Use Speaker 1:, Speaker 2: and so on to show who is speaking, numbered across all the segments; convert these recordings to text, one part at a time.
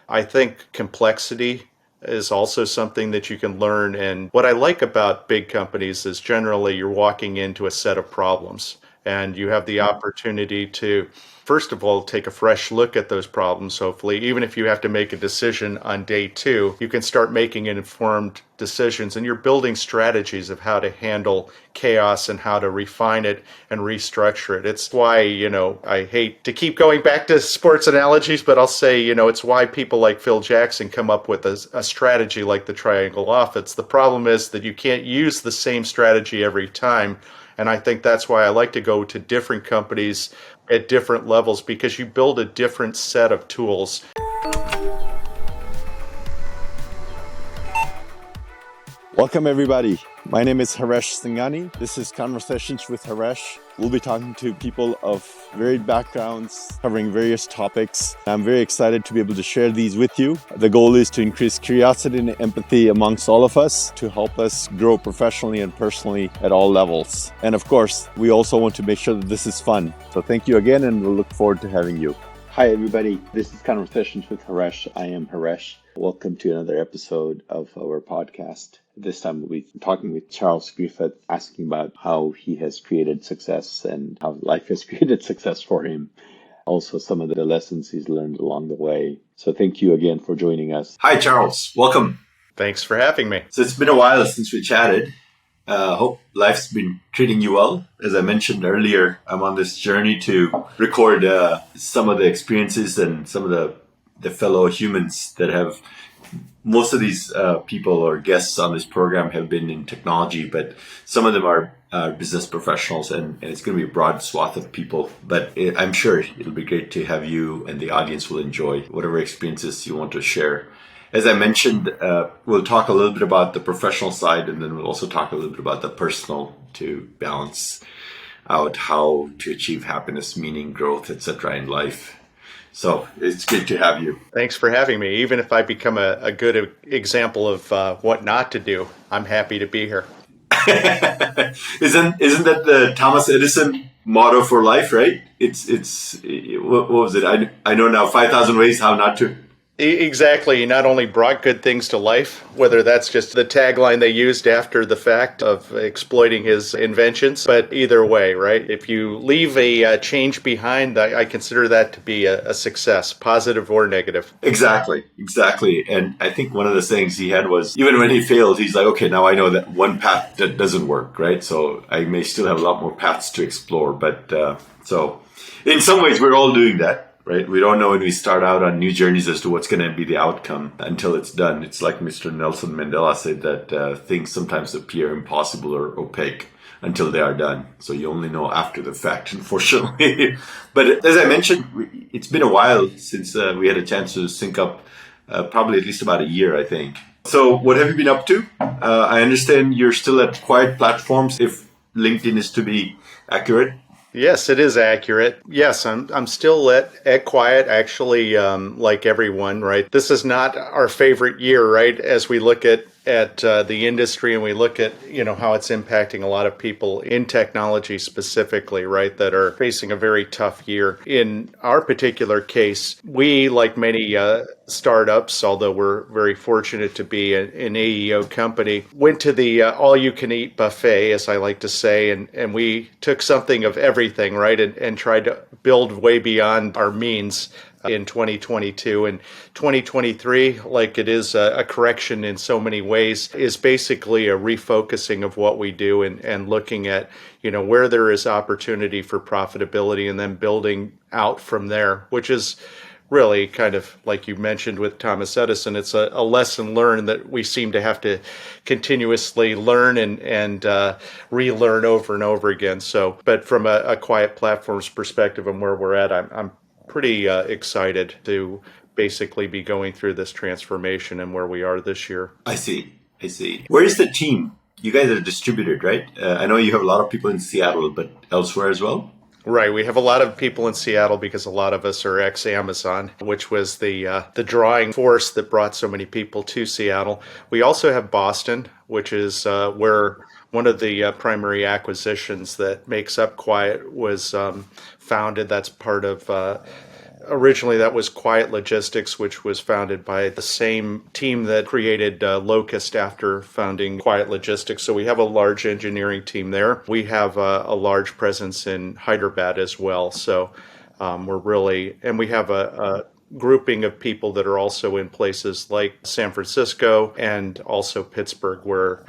Speaker 1: I think complexity is also something that you can learn. And what I like about big companies is generally you're walking into a set of problems and you have the opportunity to, first of all, take a fresh look at those problems, hopefully. Even if you have to make a decision on day two, you can start making informed decisions and you're building strategies of how to handle chaos and how to refine it and restructure it. It's why, I hate to keep going back to sports analogies, but I'll say, it's why people like Phil Jackson come up with a strategy like the triangle offense. The problem is that you can't use the same strategy every time. And I think that's why I like to go to different companies at different levels because you build a different set of tools.
Speaker 2: Welcome everybody. My name is Haresh Singhani. This is Conversations with Haresh. We'll be talking to people of varied backgrounds, covering various topics. I'm very excited to be able to share these with you. The goal is to increase curiosity and empathy amongst all of us to help us grow professionally and personally at all levels. And of course, we also want to make sure that this is fun. So thank you again, and we'll look forward to having you. Hi everybody. This is Conversations with Haresh. I am Haresh. Welcome to another episode of our podcast. This time we'll be talking with Charles Griffith, asking about how he has created success and how life has created success for him. Also, some of the lessons he's learned along the way. So thank you again for joining us.
Speaker 3: Hi, Charles. Welcome.
Speaker 1: Thanks for having me.
Speaker 3: So it's been a while since we chatted. Hope life's been treating you well. As I mentioned earlier, I'm on this journey to record some of the experiences and some of the fellow humans that have. Most of these people or guests on this program have been in technology, but some of them are business professionals, and it's going to be a broad swath of people. But I'm sure it'll be great to have you, and the audience will enjoy whatever experiences you want to share. As I mentioned, we'll talk a little bit about the professional side, and then we'll also talk a little bit about the personal to balance out how to achieve happiness, meaning, growth, etc. in life. So it's good to have you.
Speaker 1: Thanks for having me. Even if I become a good example of what not to do, I'm happy to be here.
Speaker 3: Isn't that the Thomas Edison motto for life, right? It's what was it? I know now 5,000 ways how not to.
Speaker 1: Exactly. He not only brought good things to life, whether that's just the tagline they used after the fact of exploiting his inventions, but either way, right? If you leave a change behind, I consider that to be a success, positive or negative.
Speaker 3: Exactly. And I think one of the sayings he had was, even when he failed, he's like, okay, now I know that one path that doesn't work, right? So I may still have a lot more paths to explore. But so in some ways, we're all doing that. Right? We don't know when we start out on new journeys as to what's going to be the outcome until it's done. It's like Mr. Nelson Mandela said that things sometimes appear impossible or opaque until they are done. So you only know after the fact, unfortunately. But as I mentioned, it's been a while since we had a chance to sync up, probably at least about a year, I think. So what have you been up to? I understand you're still at Quiet Platforms, if LinkedIn is to be accurate.
Speaker 1: Yes, it is accurate. Yes, I'm still at Quiet, actually, like everyone, right? This is not our favorite year, right? As we look at the industry and we look at, how it's impacting a lot of people in technology specifically, right, that are facing a very tough year. In our particular case, we, like many startups, although we're very fortunate to be an AEO company, went to the all-you-can-eat buffet, as I like to say, and we took something of everything, right, and tried to build way beyond our means in 2022. And 2023, like it is a correction in so many ways, is basically a refocusing of what we do and looking at, where there is opportunity for profitability and then building out from there, which is really kind of like you mentioned with Thomas Edison. It's a lesson learned that we seem to have to continuously learn and relearn over and over again. So, but from a Quiet Platforms perspective and where we're at, I'm pretty excited to basically be going through this transformation and where we are this year.
Speaker 3: I see. Where is the team? You guys are distributed, right? I know you have a lot of people in Seattle, but elsewhere as well?
Speaker 1: Right. We have a lot of people in Seattle because a lot of us are ex-Amazon, which was the drawing force that brought so many people to Seattle. We also have Boston, which is where one of the primary acquisitions that makes up Quiet was founded. That's part of Originally, that was Quiet Logistics, which was founded by the same team that created Locust after founding Quiet Logistics. So we have a large engineering team there. We have a large presence in Hyderabad as well. So we have a grouping of people that are also in places like San Francisco and also Pittsburgh, where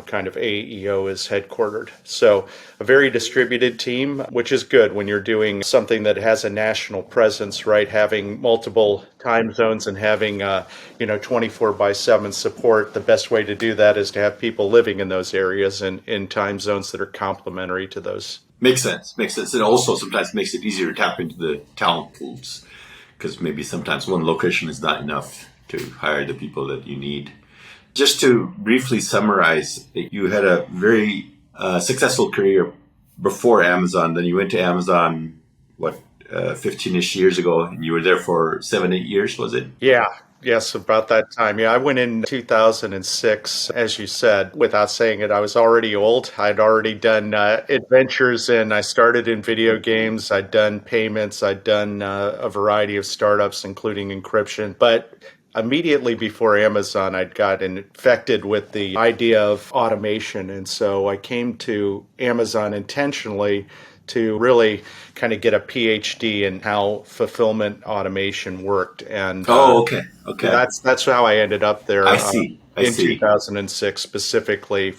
Speaker 1: kind of AEO is headquartered. So a very distributed team, which is good when you're doing something that has a national presence, right? Having multiple time zones and having 24/7 support. The best way to do that is to have people living in those areas and in time zones that are complementary to those.
Speaker 3: Makes sense. Makes sense. It also sometimes makes it easier to tap into the talent pools, because maybe sometimes one location is not enough to hire the people that you need. Just to briefly summarize, you had a very successful career before Amazon. Then you went to Amazon, 15-ish years ago, and you were there for 7-8 years, was it?
Speaker 1: Yeah. Yes, about that time. Yeah, I went in 2006, as you said. Without saying it, I was already old. I'd already done adventures, and I started in video games. I'd done payments. I'd done a variety of startups, including encryption. But immediately before Amazon, I'd gotten infected with the idea of automation. And so I came to Amazon intentionally to really kind of get a PhD in how fulfillment automation worked. And
Speaker 3: okay.
Speaker 1: That's how I ended up there.
Speaker 3: I see.
Speaker 1: 2006 specifically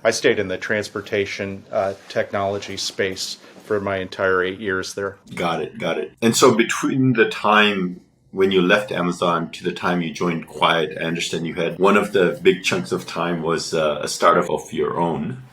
Speaker 1: I stayed in the transportation technology space for my entire 8 years there.
Speaker 3: Got it. And so between the time when you left Amazon to the time you joined Quiet, I understand you had one of the big chunks of time was a startup of your own.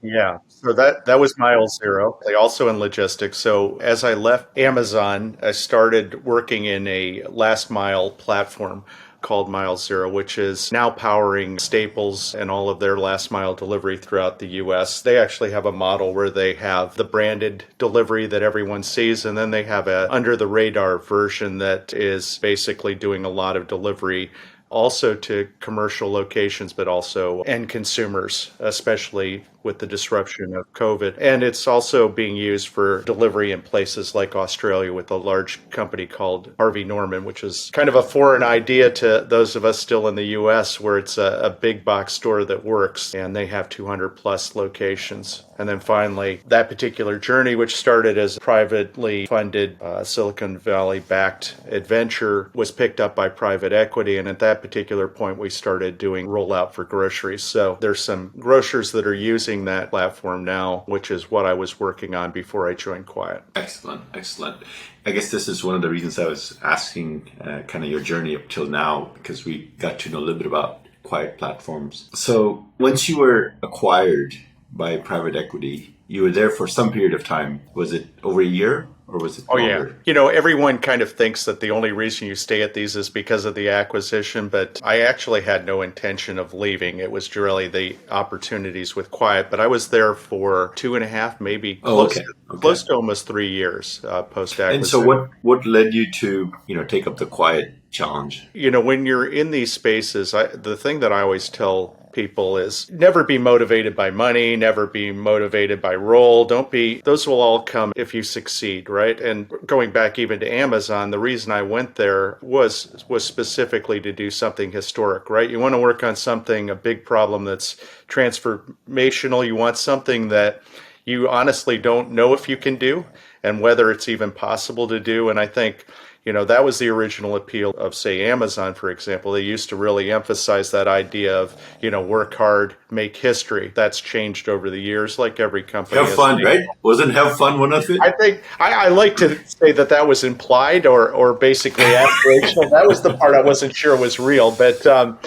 Speaker 1: Yeah, so that was mile zero. Also in logistics. So as I left Amazon, I started working in a last mile platform called Mile Zero, which is now powering Staples and all of their last mile delivery throughout the US. They actually have a model where they have the branded delivery that everyone sees, and then they have a under the radar version that is basically doing a lot of delivery also to commercial locations, but also end consumers, especially with the disruption of COVID. And it's also being used for delivery in places like Australia with a large company called Harvey Norman, which is kind of a foreign idea to those of us still in the US, where it's a big box store that works, and they have 200 plus locations. And then finally, that particular journey, which started as a privately funded Silicon Valley backed adventure, was picked up by private equity. And at that particular point, we started doing rollout for groceries. So there's some grocers that are using that platform now, which is what I was working on before I joined Quiet.
Speaker 3: Excellent. I guess this is one of the reasons I was asking kind of your journey up till now, because we got to know a little bit about Quiet Platforms. So once you were acquired by private equity, you were there for some period of time. Was it over a year? Or was it longer?
Speaker 1: Yeah. Everyone kind of thinks that the only reason you stay at these is because of the acquisition, but I actually had no intention of leaving. It was really the opportunities with Quiet, but I was there for 2.5, maybe close to almost 3 years post-acquisition.
Speaker 3: And so what led you to, take up the Quiet challenge?
Speaker 1: When you're in these spaces, the thing that I always tell people is never be motivated by money, never be motivated by role. Those will all come if you succeed, right? And going back even to Amazon, the reason I went there was specifically to do something historic, right? You want to work on something, a big problem that's transformational. You want something that you honestly don't know if you can do and whether it's even possible to do. And I think that was the original appeal of, say, Amazon, for example. They used to really emphasize that idea of, work hard, make history. That's changed over the years, like every company.
Speaker 3: Have fun, right? Wasn't have fun one of it?
Speaker 1: I think I like to say that was implied or basically aspirational. That was the part I wasn't sure was real, but have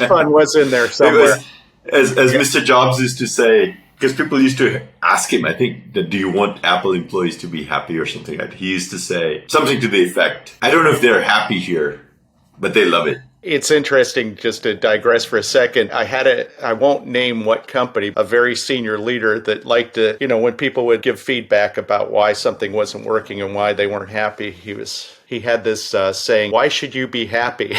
Speaker 1: fun was in there somewhere.
Speaker 3: As Mr. Jobs used to say, because people used to ask him, I think, do you want Apple employees to be happy or something like that? He used to say something to the effect, I don't know if they're happy here, but they love it.
Speaker 1: It's interesting, just to digress for a second. I won't name what company, a very senior leader that liked to, when people would give feedback about why something wasn't working and why they weren't happy, he had this saying, why should you be happy?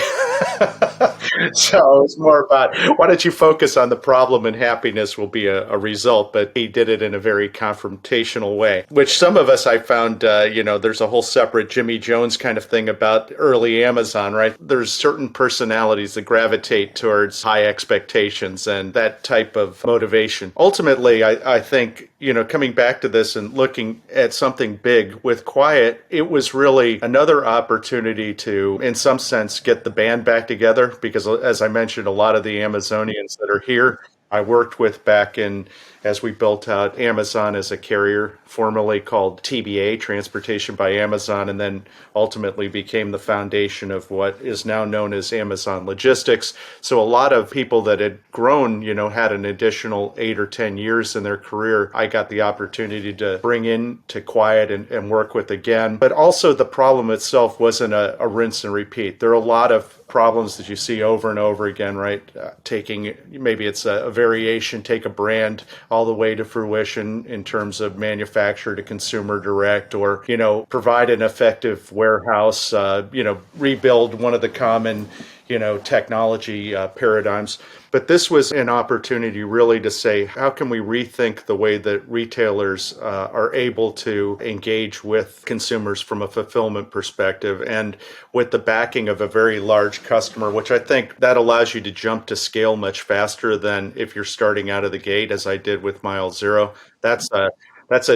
Speaker 1: So it's more about why don't you focus on the problem and happiness will be a result. But he did it in a very confrontational way, which some of us I found, there's a whole separate Jimmy Jones kind of thing about early Amazon, right? There's certain personalities that gravitate towards high expectations and that type of motivation. Ultimately, I think, coming back to this and looking at something big with Quiet, it was really another opportunity to, in some sense, get the band back together because, as I mentioned, a lot of the Amazonians that are here I worked with back as we built out Amazon as a carrier, formerly called TBA, Transportation by Amazon, and then ultimately became the foundation of what is now known as Amazon Logistics. So a lot of people that had grown, had an additional 8 or 10 years in their career. I got the opportunity to bring in to Quiet and work with again. But also the problem itself wasn't a rinse and repeat. There are a lot of problems that you see over and over again, right? Taking, maybe it's a variation, take a brand all the way to fruition in terms of manufacturer to consumer direct, or, provide an effective warehouse, rebuild one of the common, technology paradigms. But this was an opportunity really to say, how can we rethink the way that retailers are able to engage with consumers from a fulfillment perspective, and with the backing of a very large customer, which I think that allows you to jump to scale much faster than if you're starting out of the gate, as I did with Mile Zero. That's a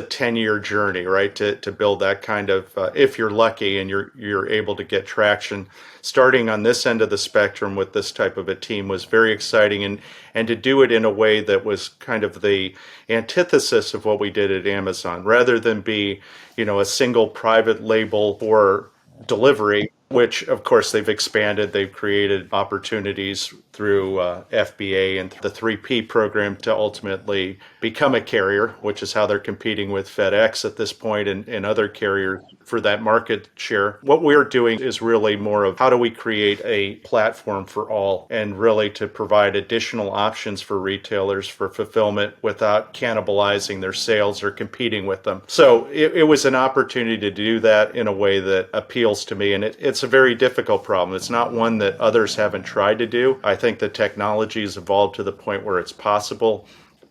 Speaker 1: 10-year journey, right? To build that kind of, if you're lucky and you're able to get traction. Starting on this end of the spectrum with this type of a team was very exciting, and to do it in a way that was kind of the antithesis of what we did at Amazon, rather than be, a single private label for delivery, which of course they've expanded. They've created opportunities through FBA and the 3P program to ultimately become a carrier, which is how they're competing with FedEx at this point and other carriers for that market share. What we're doing is really more of how do we create a platform for all, and really to provide additional options for retailers for fulfillment without cannibalizing their sales or competing with them. So it was an opportunity to do that in a way that appeals to me. And it's a very difficult problem. It's not one that others haven't tried to do. I think the technology has evolved to the point where it's possible,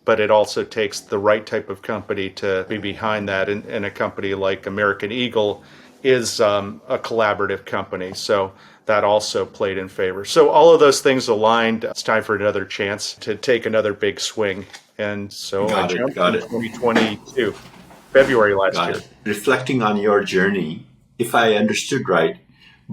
Speaker 1: but it also takes the right type of company to be behind that. And a company like American Eagle is a collaborative company. So that also played in favor. So all of those things aligned. It's time for another chance to take another big swing. And so I jumped in 2022, February last year.
Speaker 3: Reflecting on your journey, if I understood right,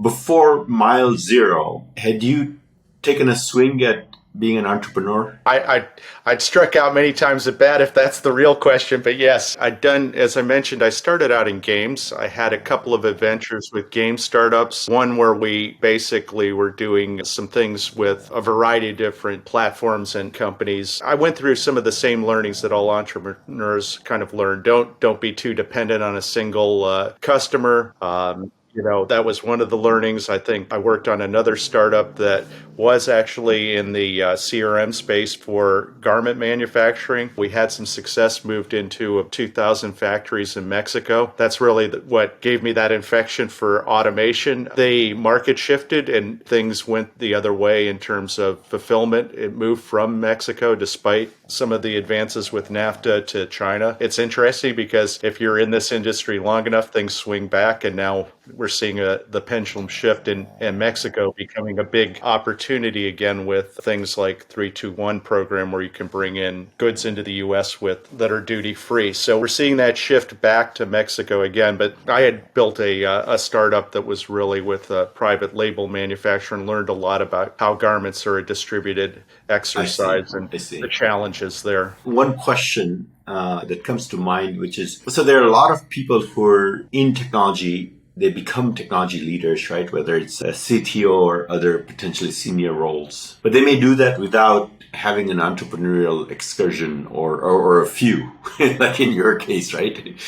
Speaker 3: before Mile Zero, had you taken a swing at being an entrepreneur?
Speaker 1: I'd struck out many times at bat, if that's the real question. But yes, I'd done, as I mentioned, I started out in games. I had a couple of adventures with game startups. One where we basically were doing some things with a variety of different platforms and companies. I went through some of the same learnings that all entrepreneurs kind of learn. Don't be too dependent on a single customer. That was one of the learnings. I think I worked on another startup that was actually in the CRM space for garment manufacturing. We had some success, moved into 2,000 factories in Mexico. That's really what gave me that infection for automation. The market shifted and things went the other way in terms of fulfillment. It moved from Mexico despite some of the advances with NAFTA to China. It's interesting because if you're in this industry long enough, things swing back, and now we're seeing the pendulum shift in Mexico becoming a big opportunity again with things like 321 program where you can bring in goods into the U.S. that are duty free. So we're seeing that shift back to Mexico again. But I had built a startup that was really with a private label manufacturer and learned a lot about how garments are a distributed exercise and the challenges there.
Speaker 3: One question that comes to mind, which is, so there are a lot of people who are in technology. They become technology leaders, right? Whether it's a CTO or other potentially senior roles. But they may do that without having an entrepreneurial excursion or a few, like in your case, right?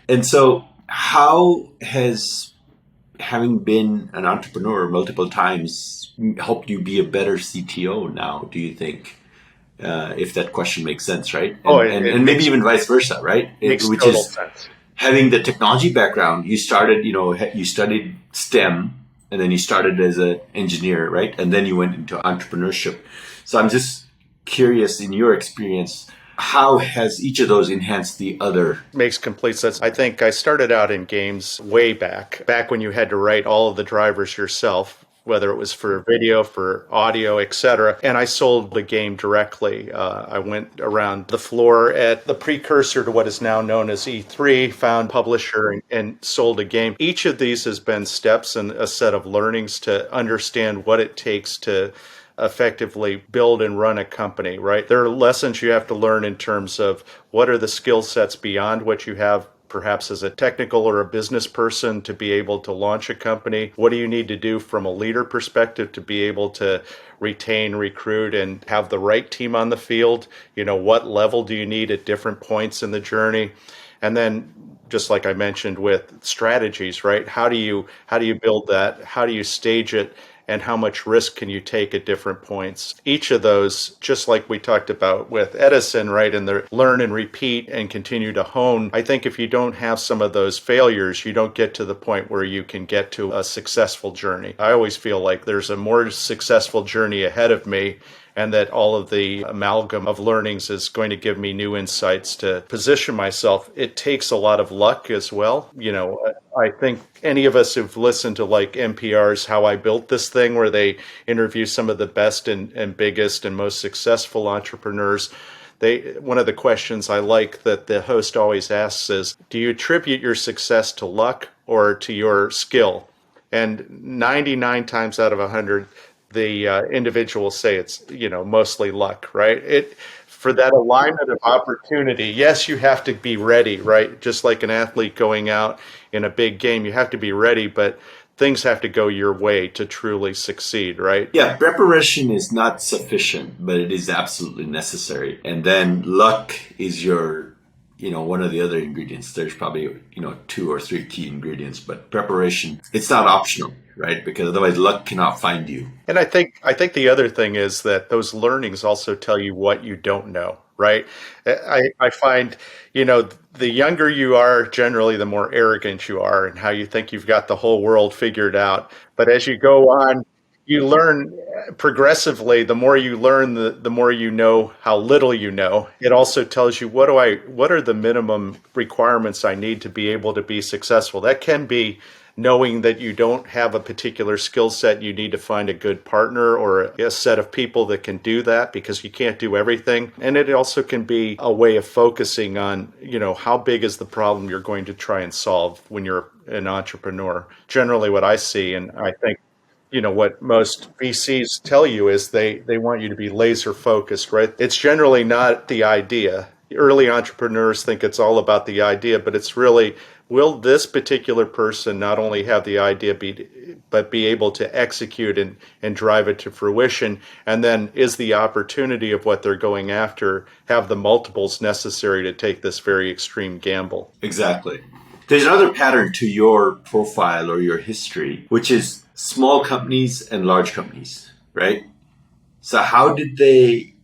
Speaker 3: And so how has having been an entrepreneur multiple times helped you be a better CTO now, do you think? If that question makes sense, right? And maybe even vice versa, right?
Speaker 1: Makes total sense.
Speaker 3: Having the technology background, you studied STEM, and then you started as an engineer, right? And then you went into entrepreneurship. So I'm just curious, in your experience, how has each of those enhanced the other?
Speaker 1: Makes complete sense. I think I started out in games way back when you had to write all of the drivers yourself, whether it was for video, for audio, etc. And I sold the game directly. I went around the floor at the precursor to what is now known as E3, found publisher and sold a game. Each of these has been steps and a set of learnings to understand what it takes to effectively build and run a company, right? There are lessons you have to learn in terms of what are the skill sets beyond what you have perhaps as a technical or a business person to be able to launch a company. What do you need to do from a leader perspective to be able to retain, recruit, and have the right team on the field? What level do you need at different points in the journey? And then just like I mentioned with strategies, right? How do you build that? How do you stage it? And how much risk can you take at different points? Each of those, just like we talked about with Edison, right, and the learn and repeat and continue to hone. I think if you don't have some of those failures, you don't get to the point where you can get to a successful journey. I always feel like there's a more successful journey ahead of me, and that all of the amalgam of learnings is going to give me new insights to position myself. It takes a lot of luck as well. I think any of us who've listened to like NPR's How I Built This Thing, where they interview some of the best and biggest and most successful entrepreneurs, one of the questions I like that the host always asks is, do you attribute your success to luck or to your skill? And 99 times out of 100, the individuals say it's mostly luck, right? For that alignment of opportunity, yes, you have to be ready, right? Just like an athlete going out in a big game, you have to be ready, but things have to go your way to truly succeed, right?
Speaker 3: Yeah, preparation is not sufficient, but it is absolutely necessary. And then luck is your, one of the other ingredients. There's probably, 2 or 3 key ingredients, but preparation, it's not optional, right? Because otherwise luck cannot find you.
Speaker 1: And I think the other thing is that those learnings also tell you what you don't know, right? I find, the younger you are, generally the more arrogant you are and how you think you've got the whole world figured out. But as you go on, you learn progressively. The more you learn, the more you know how little you know. It also tells you what are the minimum requirements I need to be able to be successful. That can be knowing that you don't have a particular skill set, you need to find a good partner or a set of people that can do that, because you can't do everything. And it also can be a way of focusing on, how big is the problem you're going to try and solve when you're an entrepreneur. Generally what I see, and I think what most VCs tell you is they want you to be laser focused, right? It's generally not the idea. Early entrepreneurs think it's all about the idea, but it's really, will this particular person not only have the idea, but be able to execute and drive it to fruition? And then is the opportunity of what they're going after have the multiples necessary to take this very extreme gamble?
Speaker 3: Exactly. There's another pattern to your profile or your history, which is small companies and large companies, right? So how did they,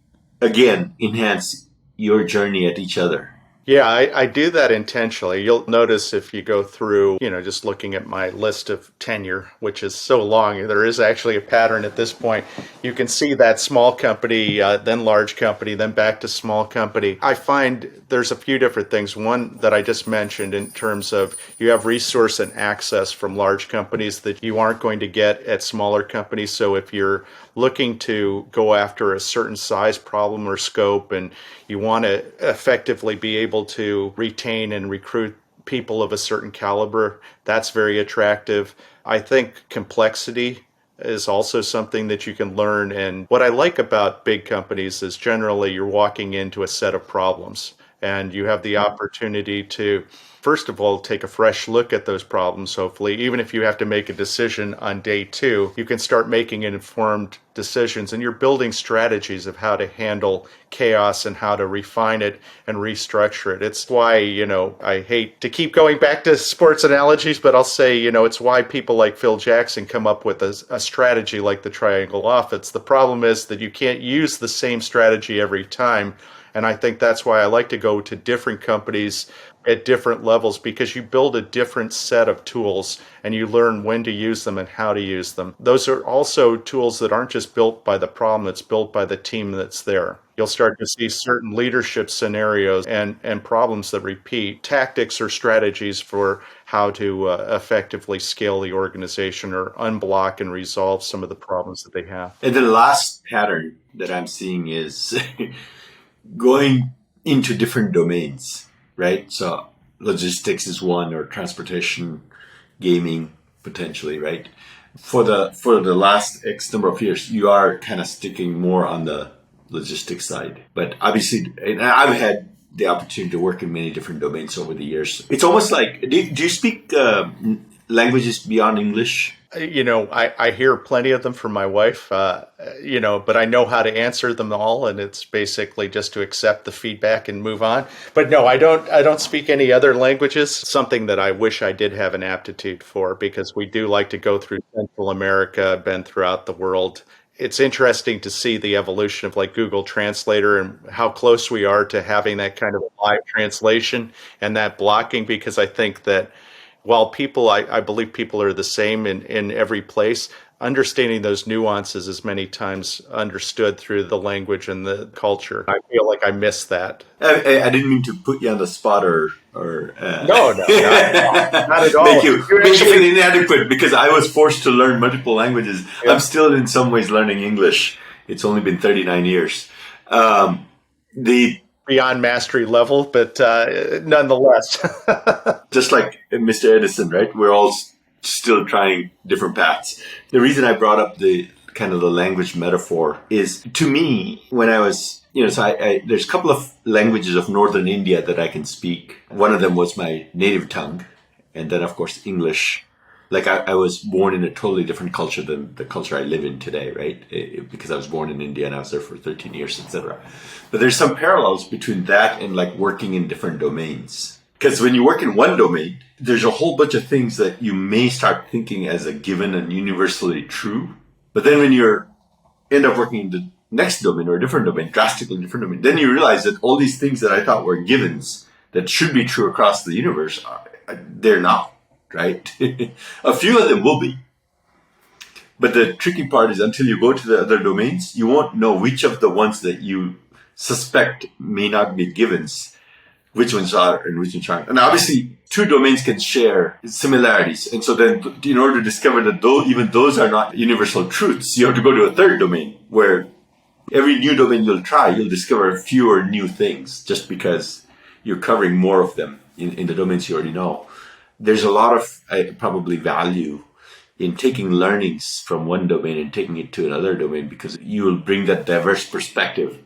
Speaker 3: again, enhance your journey at each other?
Speaker 1: Yeah, I do that intentionally. You'll notice if you go through, just looking at my list of tenure, which is so long, there is actually a pattern at this point. You can see that small company, then large company, then back to small company. I find there's a few different things. One that I just mentioned in terms of you have resource and access from large companies that you aren't going to get at smaller companies. So if you're looking to go after a certain size problem or scope and you want to effectively be able to retain and recruit people of a certain caliber, that's very attractive. I think complexity is also something that you can learn. And what I like about big companies is generally you're walking into a set of problems and you have the opportunity to, first of all, take a fresh look at those problems, hopefully. Even if you have to make a decision on day 2, you can start making informed decisions and you're building strategies of how to handle chaos and how to refine it and restructure it. It's why, I hate to keep going back to sports analogies, but I'll say, it's why people like Phil Jackson come up with a strategy like the triangle offense. The problem is that you can't use the same strategy every time. And I think that's why I like to go to different companies at different levels, because you build a different set of tools and you learn when to use them and how to use them. Those are also tools that aren't just built by the problem, it's built by the team that's there. You'll start to see certain leadership scenarios and problems that repeat, tactics or strategies for how to effectively scale the organization or unblock and resolve some of the problems that they have.
Speaker 3: And the last pattern that I'm seeing is going into different domains, right? So logistics is one, or transportation, gaming, potentially, right? For the last X number of years, you are kind of sticking more on the logistics side. But obviously, and I've had the opportunity to work in many different domains over the years. It's almost like, do you speak languages beyond English?
Speaker 1: I hear plenty of them from my wife, but I know how to answer them all, and it's basically just to accept the feedback and move on. But no, I don't speak any other languages, something that I wish I did have an aptitude for, because we do like to go through Central America, been throughout the world. It's interesting to see the evolution of like Google Translator and how close we are to having that kind of live translation and that blocking, because I think that while I believe people are the same in every place, understanding those nuances is many times understood through the language and the culture. I feel like I miss that.
Speaker 3: I didn't mean to put you on the spot or
Speaker 1: No, not at all.
Speaker 3: make you feel inadequate, because I was forced to learn multiple languages. Yeah. I'm still in some ways learning English. It's only been 39 years.
Speaker 1: Beyond mastery level, but nonetheless.
Speaker 3: Just like Mr. Edison, right? We're all still trying different paths. The reason I brought up the kind of the language metaphor is, to me, when I was, there's a couple of languages of Northern India that I can speak. One of them was my native tongue, and then, of course, English. Like I was born in a totally different culture than the culture I live in today, right? Because I was born in India and I was there for 13 years, etc. But there's some parallels between that and like working in different domains. Because when you work in one domain, there's a whole bunch of things that you may start thinking as a given and universally true. But then when you end up working in the next domain or a different domain, drastically different domain, then you realize that all these things that I thought were givens that should be true across the universe, they're not. Right? A few of them will be. But the tricky part is, until you go to the other domains, you won't know which of the ones that you suspect may not be givens, which ones are and which ones aren't. And obviously, two domains can share similarities. And so then, in order to discover that even those are not universal truths, you have to go to a third domain, where every new domain you'll try, you'll discover fewer new things, just because you're covering more of them in the domains you already know. There's a lot of probably value in taking learnings from one domain and taking it to another domain, because you will bring that diverse perspective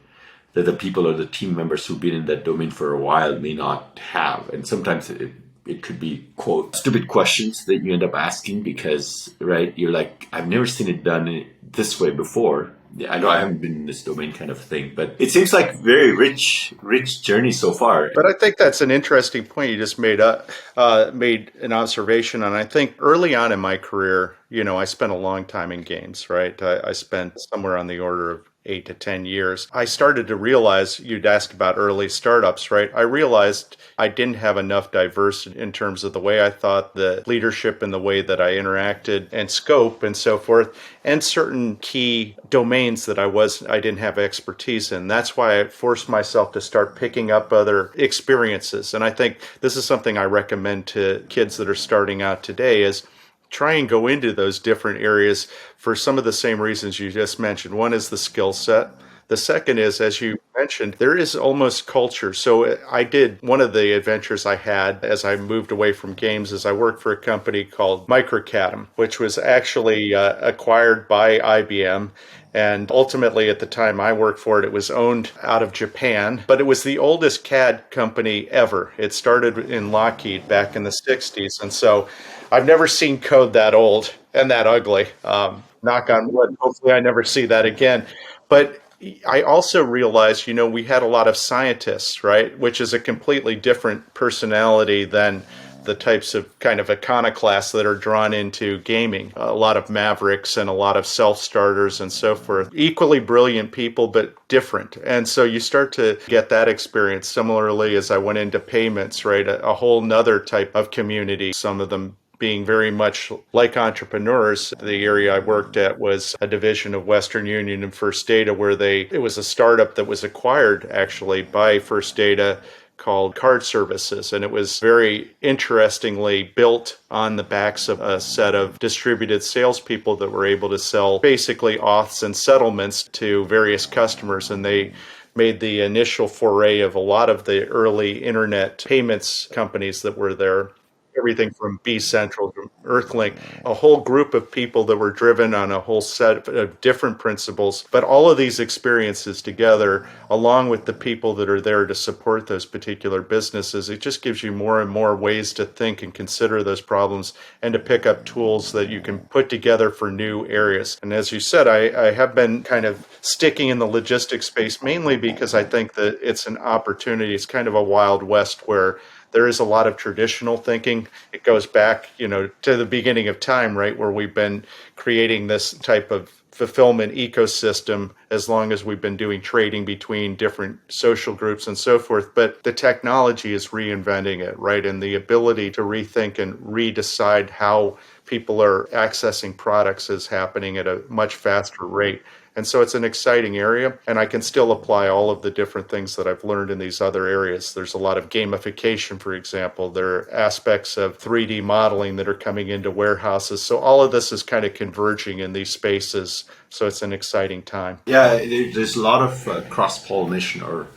Speaker 3: that the people or the team members who've been in that domain for a while may not have. And sometimes it could be, quote, stupid questions that you end up asking because, right, you're like, I've never seen it done this way before. I know I haven't been in this domain kind of thing, but it seems like very rich journey so far.
Speaker 1: But I think that's an interesting point you just made an observation on. I think early on in my career, I spent a long time in games, right? I spent somewhere on the order of 8 to 10 years. I started to realize, you'd asked about early startups, right? I realized I didn't have enough diversity in terms of the way I thought, the leadership and the way that I interacted and scope and so forth, and certain key domains that I didn't have expertise in. That's why I forced myself to start picking up other experiences. And I think this is something I recommend to kids that are starting out today is try and go into those different areas for some of the same reasons you just mentioned. One is the skill set. The second is, as you mentioned, there is almost culture. So I did one of the adventures I had as I moved away from games is I worked for a company called Microcadam, which was actually acquired by IBM. And ultimately, at the time I worked for it, it was owned out of Japan, but it was the oldest CAD company ever. It started in Lockheed back in the 60s. And so I've never seen code that old and that ugly. Knock on wood. Hopefully I never see that again. But I also realized, we had a lot of scientists, right? Which is a completely different personality than the types of kind of iconoclasts that are drawn into gaming. A lot of mavericks and a lot of self-starters and so forth. Equally brilliant people, but different. And so you start to get that experience. Similarly, as I went into payments, right, a whole nother type of community, some of them being very much like entrepreneurs. The area I worked at was a division of Western Union and First Data, where it was a startup that was acquired actually by First Data called Card Services. And it was very interestingly built on the backs of a set of distributed salespeople that were able to sell basically auths and settlements to various customers. And they made the initial foray of a lot of the early internet payments companies that were there. Everything from B Central to Earthlink, a whole group of people that were driven on a whole set of different principles. But all of these experiences together, along with the people that are there to support those particular businesses, it just gives you more and more ways to think and consider those problems and to pick up tools that you can put together for new areas. And as you said, I have been kind of sticking in the logistics space mainly because I think that it's an opportunity. It's kind of a Wild West where there is a lot of traditional thinking. It goes back, to the beginning of time, right, where we've been creating this type of fulfillment ecosystem as long as we've been doing trading between different social groups and so forth. But the technology is reinventing it, right? And the ability to rethink and redecide how people are accessing products is happening at a much faster rate. And so it's an exciting area, and I can still apply all of the different things that I've learned in these other areas. There's a lot of gamification, for example. There are aspects of 3D modeling that are coming into warehouses. So all of this is kind of converging in these spaces. So it's an exciting time.
Speaker 3: Yeah, there's a lot of cross-pollination or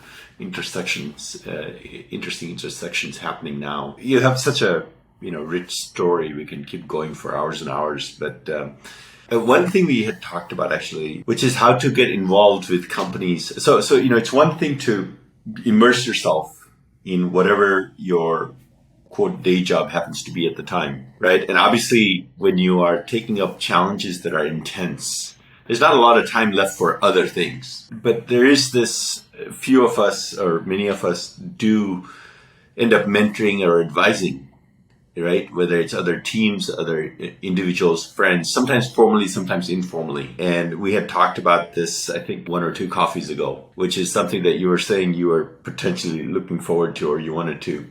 Speaker 3: intersections, interesting intersections happening now. You have such a rich story. We can keep going for hours and hours, but one thing we had talked about actually, which is how to get involved with companies. So it's one thing to immerse yourself in whatever your quote day job happens to be at the time, right? And obviously, when you are taking up challenges that are intense, there's not a lot of time left for other things. But there is this, few of us or many of us do end up mentoring or advising, right? Whether it's other teams, other individuals, friends, sometimes formally, sometimes informally. And we had talked about this, I think, 1 or 2 coffees ago, which is something that you were saying you were potentially looking forward to, or you wanted to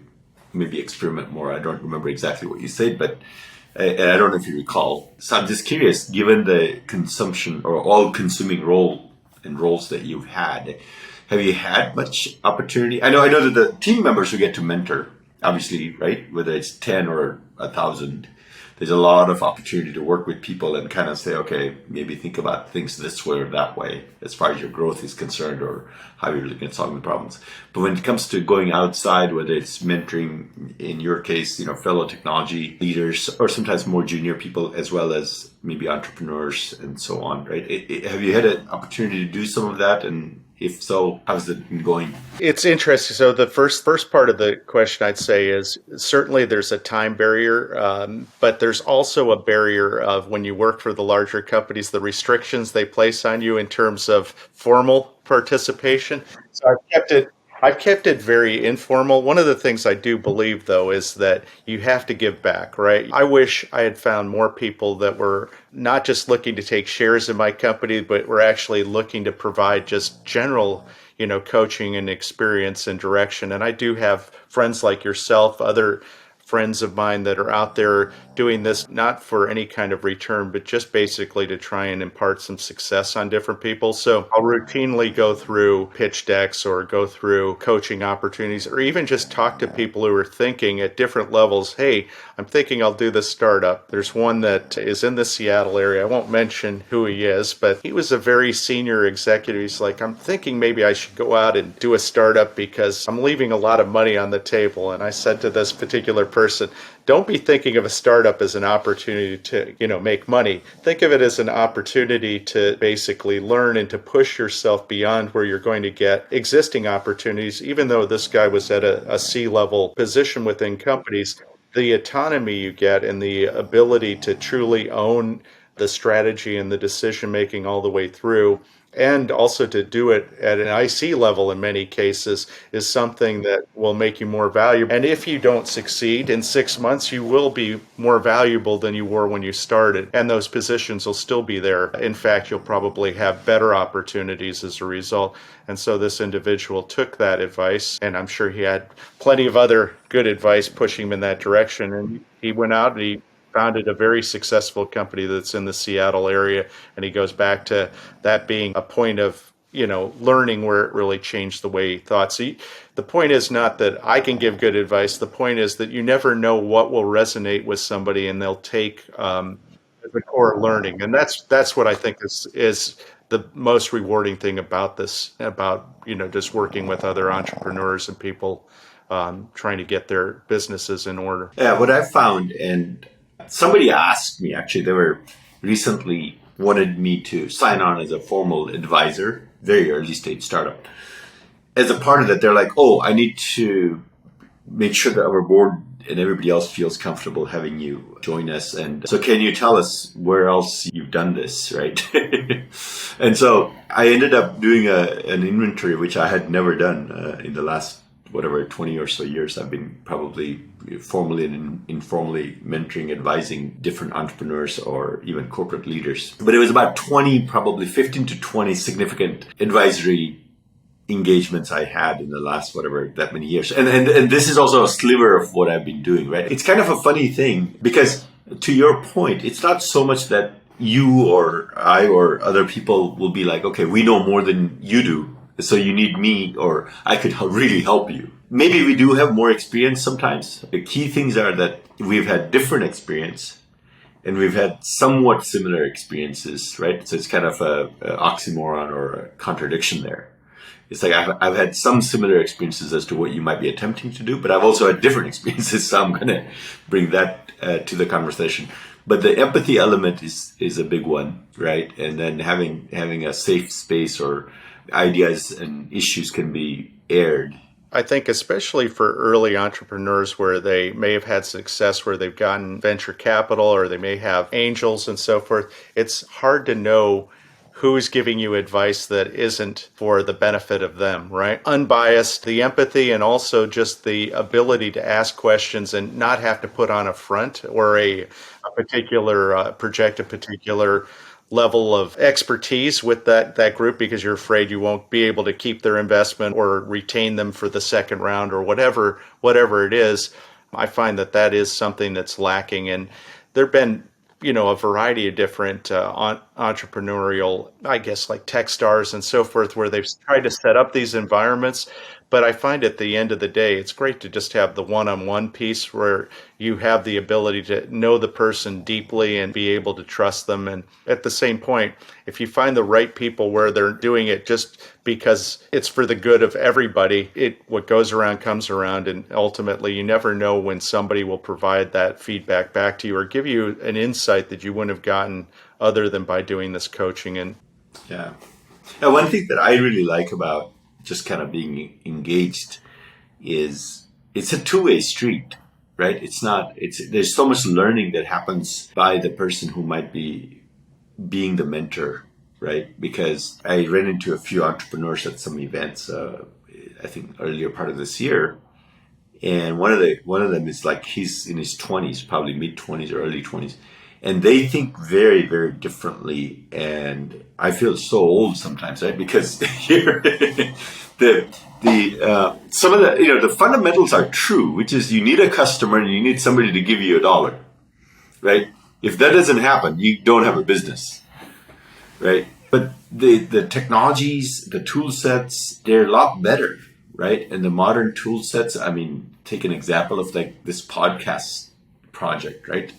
Speaker 3: maybe experiment more. I don't remember exactly what you said, but and I don't know if you recall. So I'm just curious, given the consumption or all-consuming roles that you've had, have you had much opportunity? I know that the team members who get to mentor, obviously, right? Whether it's 10 or 1,000, there's a lot of opportunity to work with people and kind of say, okay, maybe think about things this way or that way, as far as your growth is concerned or how you're looking at solving the problems. But when it comes to going outside, whether it's mentoring, in your case, fellow technology leaders, or sometimes more junior people, as well as maybe entrepreneurs and so on, right? Have you had an opportunity to do some of that? And if so, how's it been going?
Speaker 1: It's interesting. So the first part of the question I'd say is certainly there's a time barrier, but there's also a barrier of when you work for the larger companies, the restrictions they place on you in terms of formal participation. So I've kept it very informal. One of the things I do believe, though, is that you have to give back, right? I wish I had found more people that were not just looking to take shares in my company, but were actually looking to provide just general, coaching and experience and direction. And I do have friends like yourself, other friends of mine that are out there doing this not for any kind of return, but just basically to try and impart some success on different people. So I'll routinely go through pitch decks or go through coaching opportunities, or even just talk to people who are thinking at different levels, hey, I'm thinking I'll do this startup. There's one that is in the Seattle area. I won't mention who he is, but he was a very senior executive. He's like, I'm thinking maybe I should go out and do a startup because I'm leaving a lot of money on the table. And I said to this particular person, don't be thinking of a startup as an opportunity to, make money. Think of it as an opportunity to basically learn and to push yourself beyond where you're going to get existing opportunities. Even though this guy was at a C-level position within companies, the autonomy you get and the ability to truly own the strategy and the decision making all the way through And also to do it at an IC level in many cases is something that will make you more valuable. And if you don't succeed in 6 months, you will be more valuable than you were when you started. And those positions will still be there. In fact, you'll probably have better opportunities as a result. And so this individual took that advice, and I'm sure he had plenty of other good advice pushing him in that direction. And he went out and he founded a very successful company that's in the Seattle area, and he goes back to that being a point of learning where it really changed the way he thought. So the point is not that I can give good advice. The point is that you never know what will resonate with somebody, and they'll take the core learning, and that's what I think is the most rewarding thing about this, about just working with other entrepreneurs and people trying to get their businesses in order.
Speaker 3: Yeah, what I found, and somebody asked me, actually, they were recently wanted me to sign on as a formal advisor, very early stage startup. As a part of that, they're like, oh, I need to make sure that our board and everybody else feels comfortable having you join us. And so can you tell us where else you've done this, right? And so I ended up doing an inventory, which I had never done in the last 20 or so years. I've been probably formally and informally mentoring, advising different entrepreneurs or even corporate leaders. But it was about probably 15 to 20 significant advisory engagements I had in the last that many years. And this is also a sliver of what I've been doing, right? It's kind of a funny thing because, to your point, it's not so much that you or I or other people will be like, okay, we know more than you do, so you need me, or I could really help you. Maybe we do have more experience sometimes. The key things are that we've had different experience and we've had somewhat similar experiences, right? So it's kind of a oxymoron or a contradiction there. It's like I've had some similar experiences as to what you might be attempting to do, but I've also had different experiences, so I'm going to bring that to the conversation. But the empathy element is a big one, right? And then having a safe space or ideas and issues can be aired.
Speaker 1: I think especially for early entrepreneurs where they may have had success, where they've gotten venture capital or they may have angels and so forth, it's hard to know who's giving you advice that isn't for the benefit of them, right? Unbiased, the empathy, and also just the ability to ask questions and not have to put on a front or a particular, project a particular level of expertise with that group because you're afraid you won't be able to keep their investment or retain them for the second round or whatever it is. I find that is something that's lacking. And there have been a variety of different entrepreneurial, I guess, like Techstars and so forth, where they've tried to set up these environments. But I find at the end of the day, it's great to just have the one-on-one piece where you have the ability to know the person deeply and be able to trust them. And at the same point, if you find the right people where they're doing it just because it's for the good of everybody, what goes around comes around. And ultimately, you never know when somebody will provide that feedback back to you or give you an insight that you wouldn't have gotten other than by doing this coaching. And
Speaker 3: yeah. Now, one thing that I really like about just kind of being engaged is it's a two-way street, right? There's so much learning that happens by the person who might be being the mentor, right? Because I ran into a few entrepreneurs at some events, I think earlier part of this year. And one of them is like, he's in his 20s, probably mid-20s or early 20s. And they think very, very differently. And I feel so old sometimes, right? Because here, some of the fundamentals are true, which is you need a customer and you need somebody to give you $1, right? If that doesn't happen, you don't have a business, right? But the technologies, the tool sets, they're a lot better, right? And the modern tool sets, I mean, take an example of like this podcast project, right?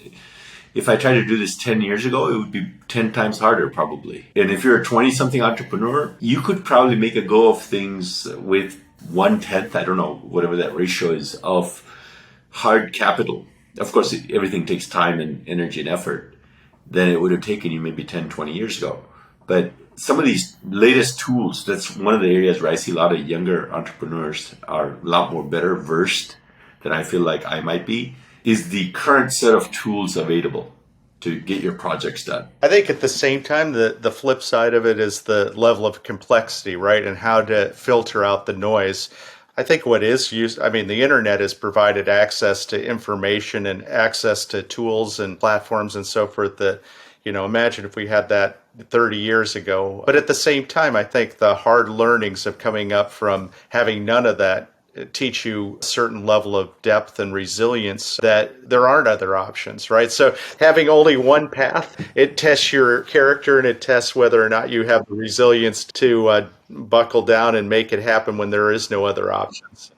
Speaker 3: If I tried to do this 10 years ago, it would be 10 times harder probably. And if you're a 20-something entrepreneur, you could probably make a go of things with 1/10, I don't know, whatever that ratio is, of hard capital. Of course, everything takes time and energy and effort than it would have taken you maybe 10, 20 years ago. But some of these latest tools, that's one of the areas where I see a lot of younger entrepreneurs are a lot more better versed than I feel like I might be, is the current set of tools available, to get your projects done.
Speaker 1: I think at the same time, the flip side of it is the level of complexity, right? And how to filter out the noise. I think what is used, I mean, the internet has provided access to information and access to tools and platforms and so forth that, imagine if we had that 30 years ago. But at the same time, I think the hard learnings of coming up from having none of that teach you a certain level of depth and resilience that there aren't other options, right? So having only one path, it tests your character and it tests whether or not you have the resilience to buckle down and make it happen when there is no other options.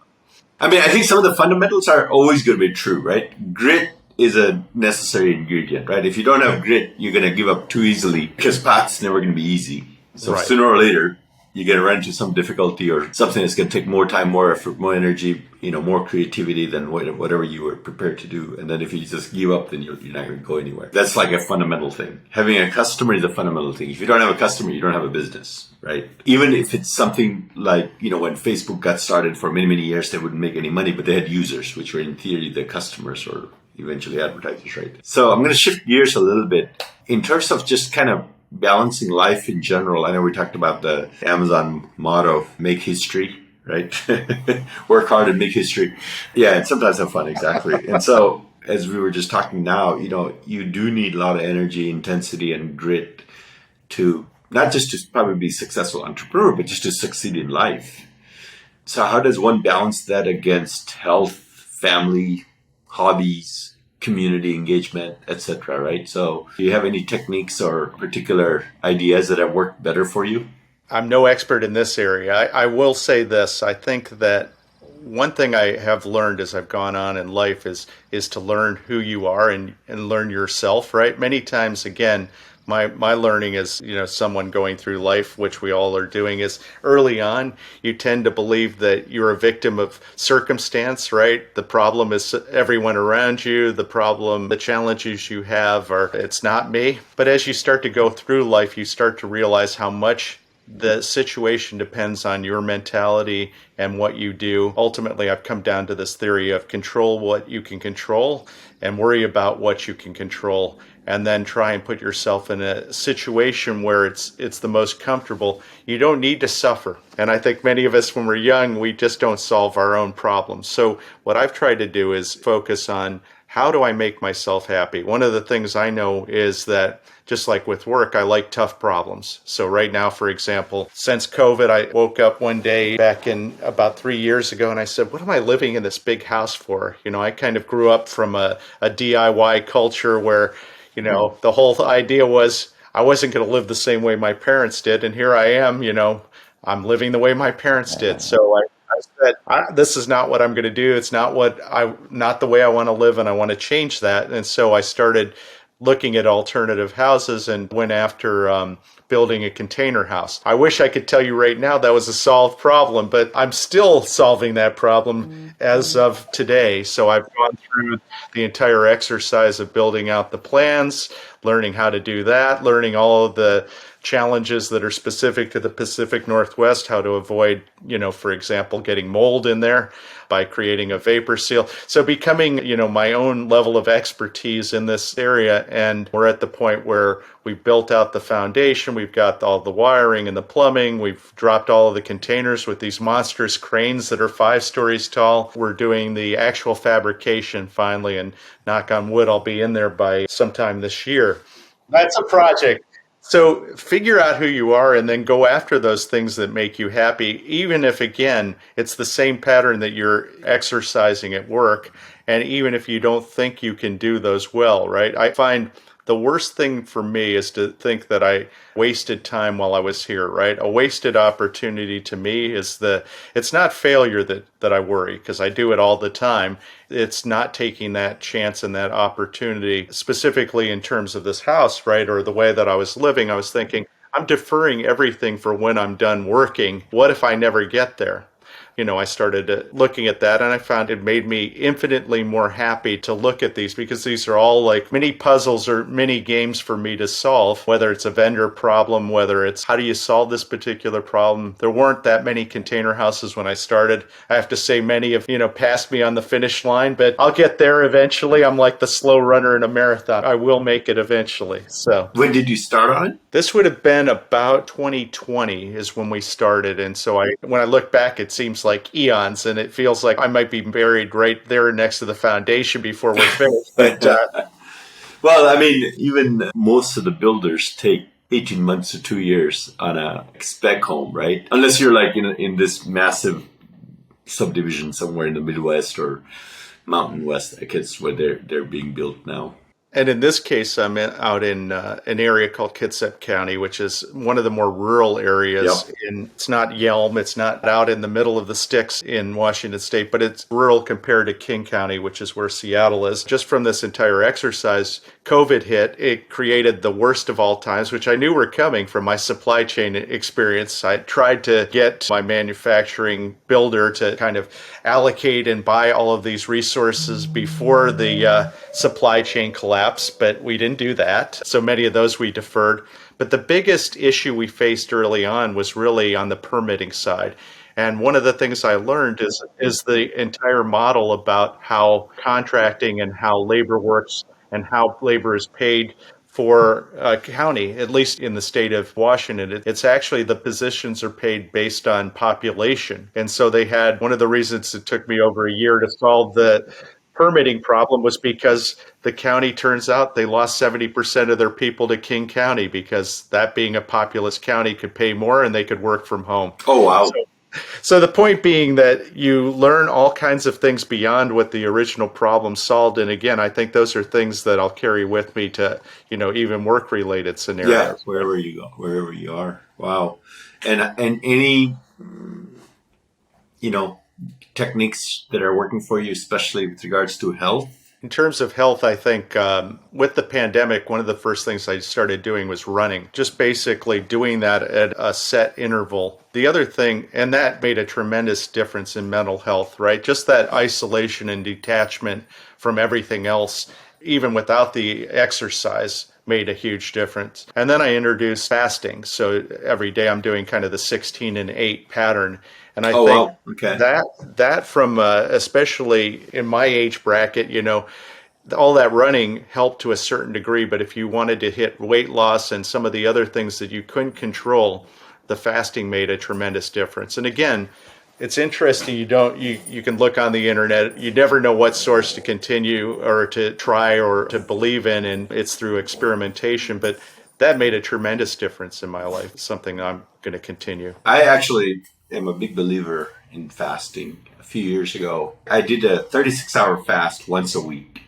Speaker 3: I mean, I think some of the fundamentals are always going to be true, right? Grit is a necessary ingredient, right? If you don't have grit, you're going to give up too easily because path's never going to be easy. So
Speaker 1: Right.
Speaker 3: Sooner or later, you're going to run into some difficulty or something that's going to take more time, more effort, more energy, more creativity than whatever you were prepared to do. And then if you just give up, then you're not going to go anywhere. That's like a fundamental thing. Having a customer is a fundamental thing. If you don't have a customer, you don't have a business, right? Even if it's something like, when Facebook got started for many, many years, they wouldn't make any money, but they had users, which were in theory the customers or eventually advertisers, right? So I'm going to shift gears a little bit in terms of just kind of balancing life in general. I know we talked about the Amazon motto, make history, right? Work hard and make history. Yeah, and sometimes have fun, exactly. And so as we were just talking now, you do need a lot of energy, intensity, and grit to not just to probably be a successful entrepreneur, but just to succeed in life. So how does one balance that against health, family, hobbies, community engagement, etc., right? So do you have any techniques or particular ideas that have worked better for you?
Speaker 1: I'm no expert in this area. I will say this. I think that one thing I have learned as I've gone on in life is to learn who you are and learn yourself, right? Many times, again, my learning is, someone going through life, which we all are doing, is early on, you tend to believe that you're a victim of circumstance, right? The problem is everyone around you. The challenges you have it's not me. But as you start to go through life, you start to realize how much the situation depends on your mentality and what you do. Ultimately, I've come down to this theory of control what you can control and worry about what you can control, and then try and put yourself in a situation where it's the most comfortable. You don't need to suffer. And I think many of us, when we're young, we just don't solve our own problems. So what I've tried to do is focus on, how do I make myself happy? One of the things I know is that, just like with work, I like tough problems. So right now, for example, since COVID, I woke up one day back in about 3 years ago and I said, what am I living in this big house for? I kind of grew up from a DIY culture where, the whole idea was I wasn't going to live the same way my parents did. And here I am, I'm living the way my parents did. So I said, this is not what I'm going to do. It's not the way I want to live, and I want to change that. And so I started looking at alternative houses and went after building a container house. I wish I could tell you right now that was a solved problem, but I'm still solving that problem as of today. So I've gone through the entire exercise of building out the plans, learning how to do that, learning all of the challenges that are specific to the Pacific Northwest, how to avoid, for example, getting mold in there by creating a vapor seal. So becoming, my own level of expertise in this area. And we're at the point where we've built out the foundation. We've got all the wiring and the plumbing. We've dropped all of the containers with these monstrous cranes that are 5 stories tall. We're doing the actual fabrication finally, and knock on wood, I'll be in there by sometime this year. That's a project. So figure out who you are and then go after those things that make you happy, even if, again, it's the same pattern that you're exercising at work, and even if you don't think you can do those well, right? I find the worst thing for me is to think that I wasted time while I was here, right? A wasted opportunity to me is it's not failure that I worry, because I do it all the time. It's not taking that chance and that opportunity, specifically in terms of this house, right? Or the way that I was living. I was thinking, I'm deferring everything for when I'm done working. What if I never get there? I started looking at that, and I found it made me infinitely more happy to look at these, because these are all like mini puzzles or mini games for me to solve, whether it's a vendor problem, whether it's how do you solve this particular problem. There weren't that many container houses when I started. I have to say many have, passed me on the finish line, but I'll get there eventually. I'm like the slow runner in a marathon. I will make it eventually. So
Speaker 3: When did you start on it?
Speaker 1: this would have been about 2020 is when we started. And so when I look back, it seems like eons, and it feels like I might be buried right there next to the foundation before we're finished. But
Speaker 3: Well, I mean, even most of the builders take 18 months to 2 years on a spec home, right? Unless you're like in this massive subdivision somewhere in the Midwest or Mountain West, I guess, where they're being built now.
Speaker 1: And in this case, I'm out in an area called Kitsap County, which is one of the more rural areas.
Speaker 3: Yep.
Speaker 1: It's not Yelm, it's not out in the middle of the sticks in Washington State, but it's rural compared to King County, which is where Seattle is. Just from this entire exercise, COVID hit, it created the worst of all times, which I knew were coming from my supply chain experience. I tried to get my manufacturing builder to kind of allocate and buy all of these resources before the supply chain collapse, but we didn't do that. So many of those we deferred. But the biggest issue we faced early on was really on the permitting side. And one of the things I learned is the entire model about how contracting and how labor works and how labor is paid for a county, at least in the state of Washington. It's actually the positions are paid based on population. And so they had one of the reasons it took me over a year to solve the permitting problem was because the county, turns out they lost 70% of their people to King County, because that being a populous county could pay more and they could work from home.
Speaker 3: Oh, wow.
Speaker 1: So the point being that you learn all kinds of things beyond what the original problem solved. And again, I think those are things that I'll carry with me to, even work related scenarios.
Speaker 3: Yeah, wherever you go, wherever you are. Wow. And any, techniques that are working for you, especially with regards to health?
Speaker 1: In terms of health, I think with the pandemic, one of the first things I started doing was running, just basically doing that at a set interval. The other thing, and that made a tremendous difference in mental health, right? Just that isolation and detachment from everything else, even without the exercise, made a huge difference. And then I introduced fasting. So every day I'm doing kind of the 16 and 8 pattern. And I think
Speaker 3: wow. Okay.
Speaker 1: that from, especially in my age bracket, all that running helped to a certain degree. But if you wanted to hit weight loss and some of the other things that you couldn't control, the fasting made a tremendous difference. And again, it's interesting. You can look on the internet. You never know what source to continue or to try or to believe in, and it's through experimentation. But that made a tremendous difference in my life. It's something I'm going to continue.
Speaker 3: I actually am a big believer in fasting. A few years ago, I did a 36-hour fast once a week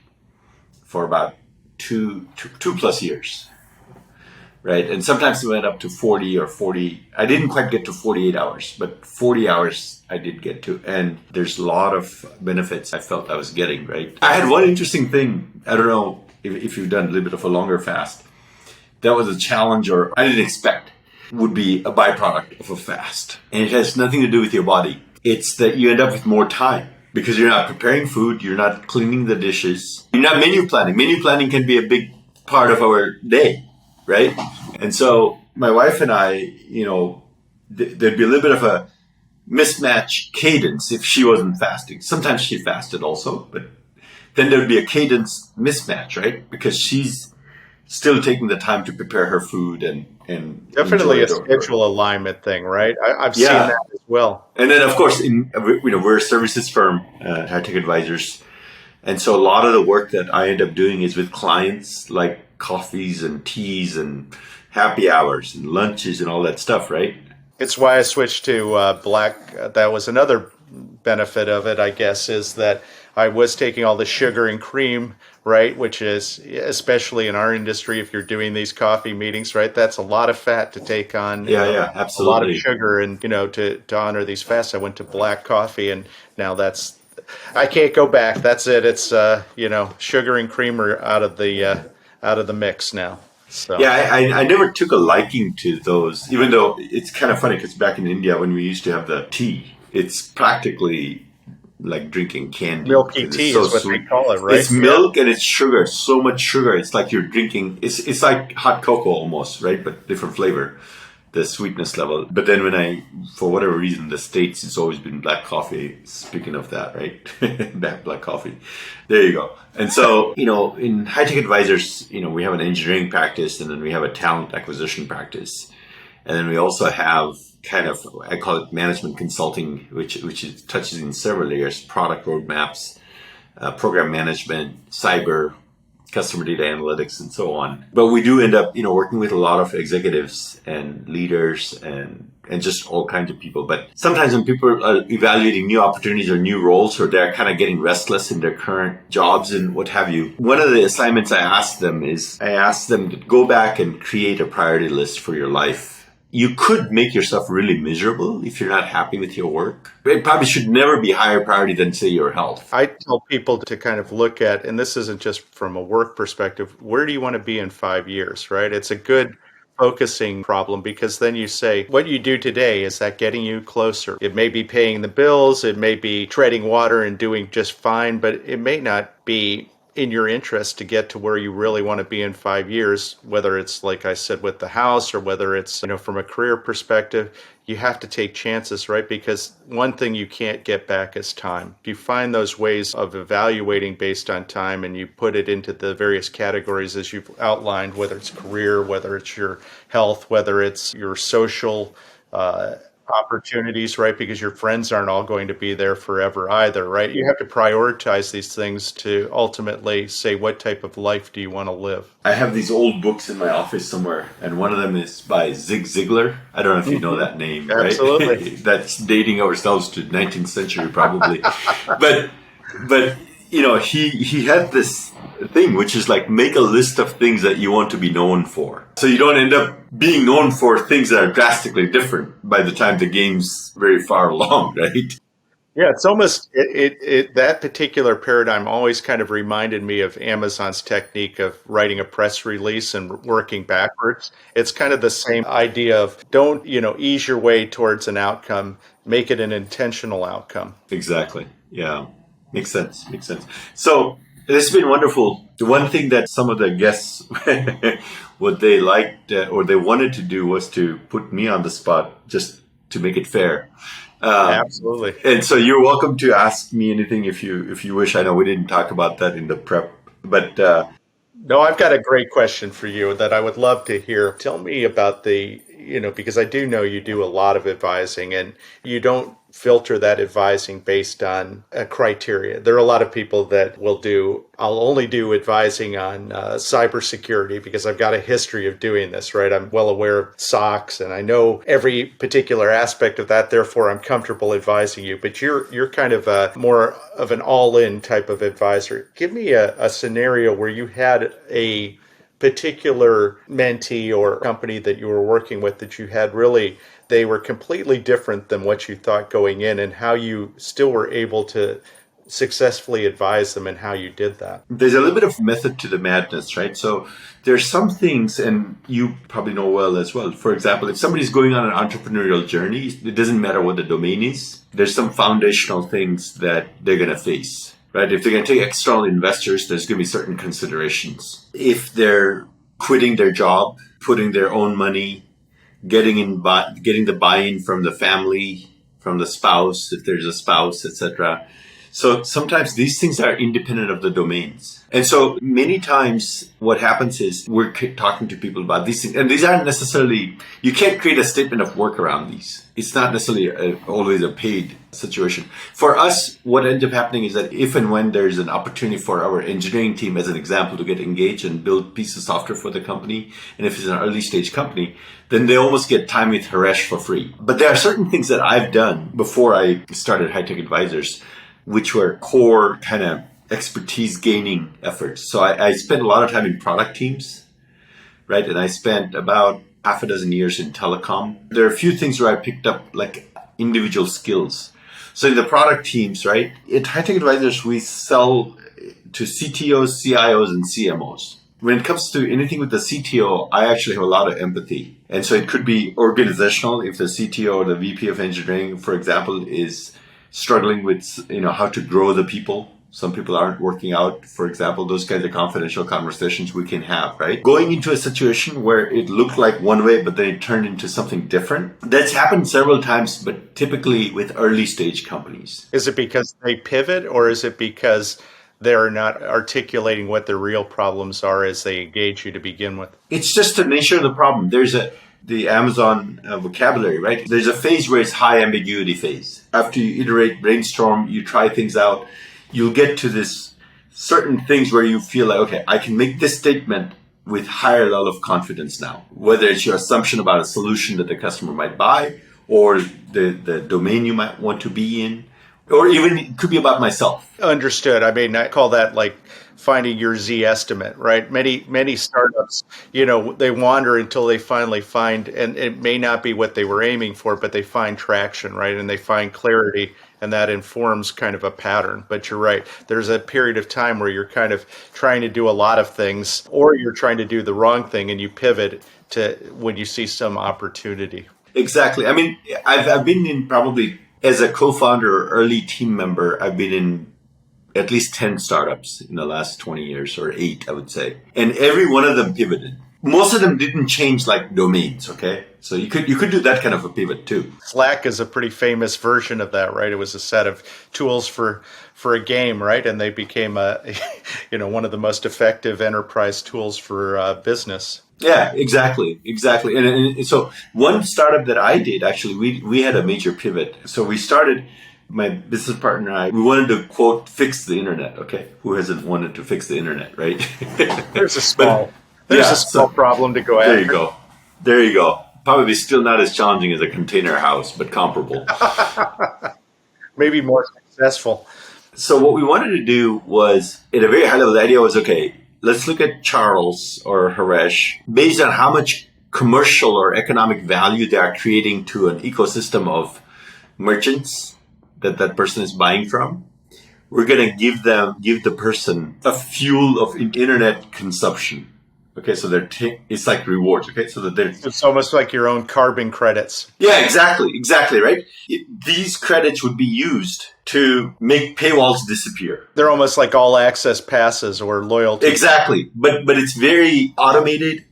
Speaker 3: for about two plus years. Right. And sometimes it went up to 40 or 40. I didn't quite get to 48 hours, but 40 hours I did get to. And there's a lot of benefits I felt I was getting, right? I had one interesting thing. I don't know if you've done a little bit of a longer fast. That was a challenge, or I didn't expect would be a byproduct of a fast. And it has nothing to do with your body. It's that you end up with more time because you're not preparing food. You're not cleaning the dishes. You're not menu planning. Menu planning can be a big part of our day. Right. And so my wife and I, there'd be a little bit of a mismatch cadence if she wasn't fasting. Sometimes she fasted also, but then there'd be a cadence mismatch, right? Because she's still taking the time to prepare her food and
Speaker 1: definitely a schedule alignment thing, right? I've seen that as well.
Speaker 3: And then, of course, we're a services firm, high tech advisors. And so a lot of the work that I end up doing is with clients, like coffees and teas and happy hours and lunches and all that stuff, right?
Speaker 1: It's why I switched to black. That was another benefit of it, I guess, is that I was taking all the sugar and cream, right? Which is, especially in our industry, if you're doing these coffee meetings, right? That's a lot of fat to take on.
Speaker 3: Yeah, absolutely.
Speaker 1: A lot of sugar, and to honor these fasts, I went to black coffee, and now I can't go back. That's it. It's sugar and cream are out of the mix now. So.
Speaker 3: Yeah, I never took a liking to those, even though it's kind of funny because back in India when we used to have the tea, It's practically like drinking candy.
Speaker 1: Milky
Speaker 3: 'cause
Speaker 1: tea
Speaker 3: it's so
Speaker 1: is what
Speaker 3: sweet.
Speaker 1: they call it, right?
Speaker 3: It's milk and it's sugar, so much sugar. It's like you're drinking. It's like hot cocoa almost, right? But different flavor, the sweetness level. But then for whatever reason, the States, it's always been black coffee. Speaking of that, right? Black coffee. There you go. And so, in High Tech Advisors, we have an engineering practice, and then we have a talent acquisition practice. And then we also have kind of, I call it management consulting, which touches in several layers: product roadmaps, program management, cyber, customer data analytics, and so on. But we do end up, working with a lot of executives and leaders and just all kinds of people. But sometimes when people are evaluating new opportunities or new roles, or they're kind of getting restless in their current jobs and what have you, one of the assignments I ask them to go back and create a priority list for your life. You could make yourself really miserable if you're not happy with your work. It probably should never be higher priority than, say, your health.
Speaker 1: I tell people to kind of look at, and this isn't just from a work perspective, where do you want to be in 5 years, right? It's a good focusing problem, because then you say, what you do today, is that getting you closer? It may be paying the bills, it may be treading water and doing just fine, but it may not be in your interest to get to where you really want to be in 5 years, whether it's, like I said, with the house, or whether it's, from a career perspective. You have to take chances, right? Because one thing you can't get back is time. If you find those ways of evaluating based on time, and you put it into the various categories as you've outlined, whether it's career, whether it's your health, whether it's your social opportunities, right? Because your friends aren't all going to be there forever either, right? You have to prioritize these things to ultimately say, what type of life do you want to live?
Speaker 3: I have these old books in my office somewhere, and one of them is by Zig Ziglar. I don't know if you know that name, right?
Speaker 1: Absolutely.
Speaker 3: That's dating ourselves to 19th century probably. but he had this thing, which is like, make a list of things that you want to be known for. So you don't end up being known for things that are drastically different by the time the game's very far along, right?
Speaker 1: Yeah, it's almost that particular paradigm always kind of reminded me of Amazon's technique of writing a press release and working backwards. It's kind of the same idea of, don't, ease your way towards an outcome, make it an intentional outcome.
Speaker 3: Exactly. Yeah. Makes sense. So this has been wonderful. The one thing that some of the guests, what they liked or they wanted to do, was to put me on the spot, just to make it fair.
Speaker 1: Absolutely.
Speaker 3: And so you're welcome to ask me anything if you wish. I know we didn't talk about that in the prep, but
Speaker 1: no, I've got a great question for you that I would love to hear. Tell me about because I do know you do a lot of advising, and you don't filter that advising based on a criteria. There are a lot of people that I'll only do advising on cybersecurity because I've got a history of doing this, right? I'm well aware of SOX, and I know every particular aspect of that. Therefore, I'm comfortable advising you. But you're kind of more of an all-in type of advisor. Give me a scenario where you had a particular mentee or company that you were working with that you had they were completely different than what you thought going in, and how you still were able to successfully advise them and how you did that.
Speaker 3: There's a little bit of method to the madness, right? So there's some things, and you probably know well as well. For example, if somebody's going on an entrepreneurial journey, it doesn't matter what the domain is. There's some foundational things that they're going to face. Right? If they're going to take external investors, there's going to be certain considerations. If they're quitting their job, putting their own money, getting the buy-in from the family, from the spouse, if there's a spouse, etc. So sometimes these things are independent of the domains. And so many times what happens is we're talking to people about these things. And these aren't necessarily, you can't create a statement of work around these. It's not necessarily always a paid situation. For us, what ends up happening is that if and when there's an opportunity for our engineering team, as an example, to get engaged and build pieces of software for the company, and if it's an early stage company, then they almost get time with Haresh for free. But there are certain things that I've done before I started High Tech Advisors, which were core kind of expertise gaining efforts. So I spent a lot of time in product teams, right? And I spent about half a dozen years in telecom. There are a few things where I picked up like individual skills. So in the product teams, right? At High Tech Advisors, we sell to CTOs, CIOs, and CMOs. when it comes to anything with the CTO, I actually have a lot of empathy. And so it could be organizational if the CTO or the VP of engineering, for example, is struggling with, how to grow the people. Some people aren't working out, for example. Those kinds of confidential conversations we can have, right? Going into a situation where it looked like one way, but then it turned into something different. That's happened several times, but typically with early stage companies.
Speaker 1: Is it because they pivot, or is it because they're not articulating what their real problems are as they engage you to begin with?
Speaker 3: It's just the nature of the problem. There's the Amazon vocabulary, right? There's a phase where it's high ambiguity phase. After you iterate, brainstorm, you try things out, you'll get to this certain things where you feel like, okay, I can make this statement with higher level of confidence now, whether it's your assumption about a solution that the customer might buy or the domain you might want to be in, or even it could be about myself.
Speaker 1: Understood. I mean, I call that like finding your Z estimate, right? Many startups, they wander until they finally find, and it may not be what they were aiming for, but they find traction, right? And they find clarity, and that informs kind of a pattern. But you're right. There's a period of time where you're kind of trying to do a lot of things, or you're trying to do the wrong thing, and you pivot to when you see some opportunity.
Speaker 3: Exactly. I mean, I've been in probably, as a co-founder or early team member, I've been in at least 10 startups in the last 20 years, or 8, I would say. And every one of them pivoted. Most of them didn't change like domains, okay? So you could do that kind of a pivot too.
Speaker 1: Slack is a pretty famous version of that, right? It was a set of tools for a game, right? And they became one of the most effective enterprise tools for business.
Speaker 3: Yeah, exactly. And so one startup that I did, actually, we had a major pivot. So we started, my business partner and I, we wanted to, quote, fix the internet, okay? Who hasn't wanted to fix the internet, right?
Speaker 1: There's a small problem to go after.
Speaker 3: There you go. Probably still not as challenging as a container house, but comparable.
Speaker 1: Maybe more successful.
Speaker 3: So what we wanted to do was, at a very high level, the idea was, okay, let's look at Charles or Haresh based on how much commercial or economic value they are creating to an ecosystem of merchants that person is buying from. We're going to give the person a fuel of internet consumption. Okay, so it's like rewards. Okay, so that
Speaker 1: it's almost like your own carbon credits.
Speaker 3: Yeah, exactly, right? These credits would be used to make paywalls disappear.
Speaker 1: They're almost like all access passes or loyalty.
Speaker 3: Exactly, but it's very automated,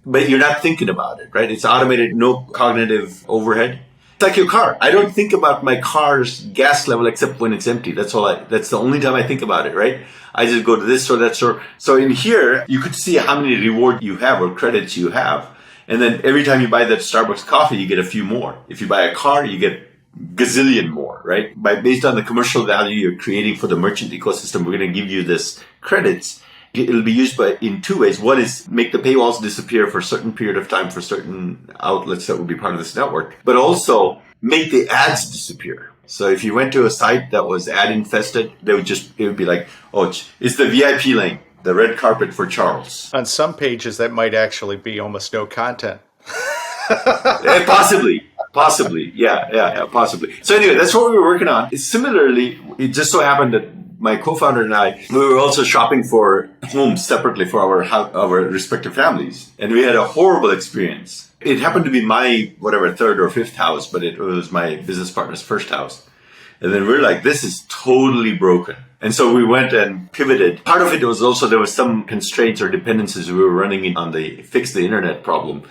Speaker 3: but you're not thinking about it, right? It's automated, no cognitive overhead. It's like your car. I don't think about my car's gas level except when it's empty. That's the only time I think about it, right? I just go to this store, that store. So in here, you could see how many rewards you have or credits you have. And then every time you buy that Starbucks coffee, you get a few more. If you buy a car, you get gazillion more, right? Based on the commercial value you're creating for the merchant ecosystem, we're going to give you this credits. It'll be used in 2 ways. One is make the paywalls disappear for a certain period of time for certain outlets that would be part of this network, but also make the ads disappear. So if you went to a site that was ad infested, it would be like, oh, it's the VIP lane, the red carpet for Charles.
Speaker 1: On some pages, that might actually be almost no content.
Speaker 3: Possibly. Yeah, possibly. So anyway, that's what we were working on. Similarly, it just so happened that my co-founder and I, we were also shopping for homes separately for our respective families. And we had a horrible experience. It happened to be my, third or fifth house, but it was my business partner's first house. And then we're like, this is totally broken. And so we went and pivoted. Part of it was also there was some constraints or dependencies we were running on the fix the internet problem,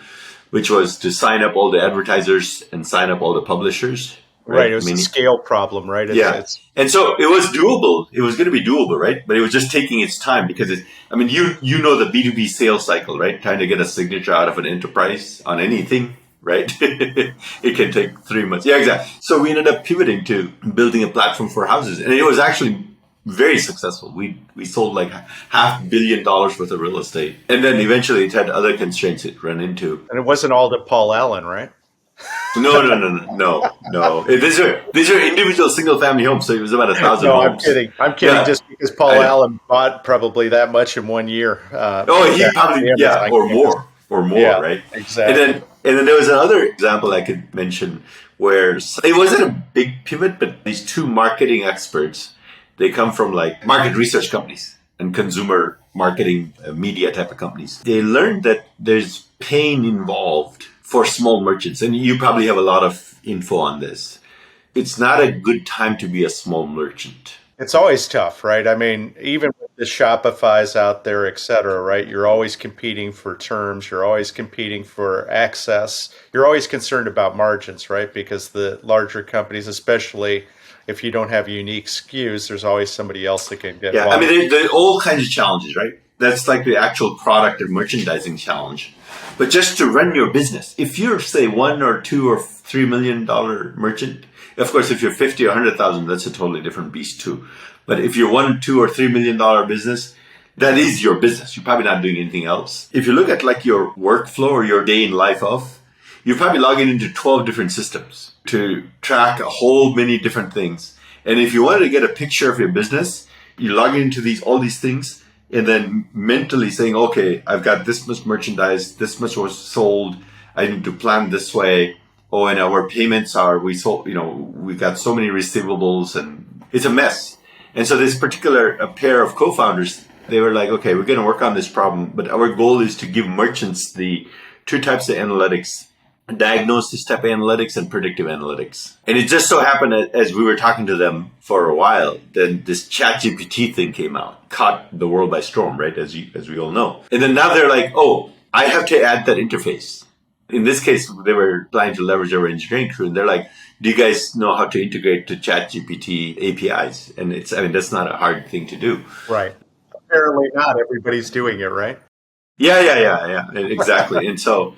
Speaker 3: which was to sign up all the advertisers and sign up all the publishers.
Speaker 1: Right. It was a scale problem, right?
Speaker 3: And so it was doable. It was going to be doable, right? But it was just taking its time because you know the B2B sales cycle, right? Trying to get a signature out of an enterprise on anything, right? It can take 3 months. Yeah, exactly. So we ended up pivoting to building a platform for houses. And it was actually very successful. We sold like $500 million worth of real estate. And then eventually it had other constraints it ran into.
Speaker 1: And it wasn't all to Paul Allen, right?
Speaker 3: No. These are individual single family homes, so it was about 1,000 homes.
Speaker 1: I'm kidding. Yeah. Just because Paul Allen bought probably that much in 1 year.
Speaker 3: He probably or more,
Speaker 1: yeah,
Speaker 3: right?
Speaker 1: Exactly.
Speaker 3: And then there was another example I could mention where it wasn't a big pivot, but these two marketing experts, they come from like market research companies and consumer marketing, media type of companies. They learned that there's pain involved for small merchants. And you probably have a lot of info on this. It's not a good time to be a small merchant.
Speaker 1: It's always tough, right? I mean, even with the Shopify's out there, et cetera, right? You're always competing for terms. You're always competing for access. You're always concerned about margins, right? Because the larger companies, especially if you don't have unique SKUs, there's always somebody else that can get
Speaker 3: Yeah,
Speaker 1: one.
Speaker 3: I mean, there are all kinds of challenges, right? That's like the actual product and merchandising challenge. But just to run your business, if you're, say, $1 or $2 or $3 million merchant, of course, if you're 50 or 100,000, that's a totally different beast too. But if you're $1, $2 or $3 million business, that is your business. You're probably not doing anything else. If you look at like your workflow or your day in life off, you're probably logging into 12 different systems to track a whole many different things. And if you wanted to get a picture of your business, you log into all these things and then mentally saying, okay, I've got this much merchandise, this much was sold. I need to plan this way. Oh, and our payments we got so many receivables and it's a mess. And so this particular pair of co-founders, they were like, okay, we're going to work on this problem, but our goal is to give merchants the two types of analytics, diagnosis type of analytics and predictive analytics. And it just so happened that as we were talking to them for a while, then this ChatGPT thing came out, caught the world by storm, right? As we all know. And then now they're like, oh, I have to add that interface. In this case, they were planning to leverage our engineering crew, and they're like, do you guys know how to integrate to ChatGPT APIs? And that's not a hard thing to do.
Speaker 1: Right. Apparently not. Everybody's doing it, right?
Speaker 3: Yeah, exactly. And so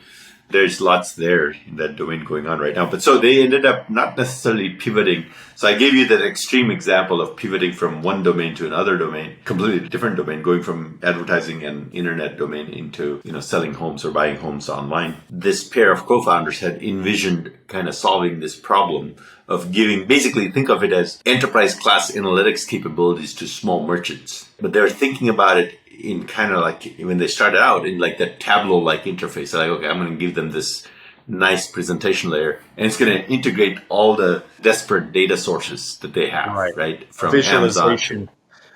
Speaker 3: there's lots there in that domain going on right now. But so they ended up not necessarily pivoting. So I gave you that extreme example of pivoting from one domain to another domain, completely different domain, going from advertising and internet domain into, selling homes or buying homes online. This pair of co-founders had envisioned kind of solving this problem of giving, basically think of it as enterprise class analytics capabilities to small merchants. But they're thinking about it in kind of like when they started out in like that Tableau-like interface. They're like, okay, I'm going to give them this nice presentation layer, and it's going to integrate all the disparate data sources that they have, right? From Amazon.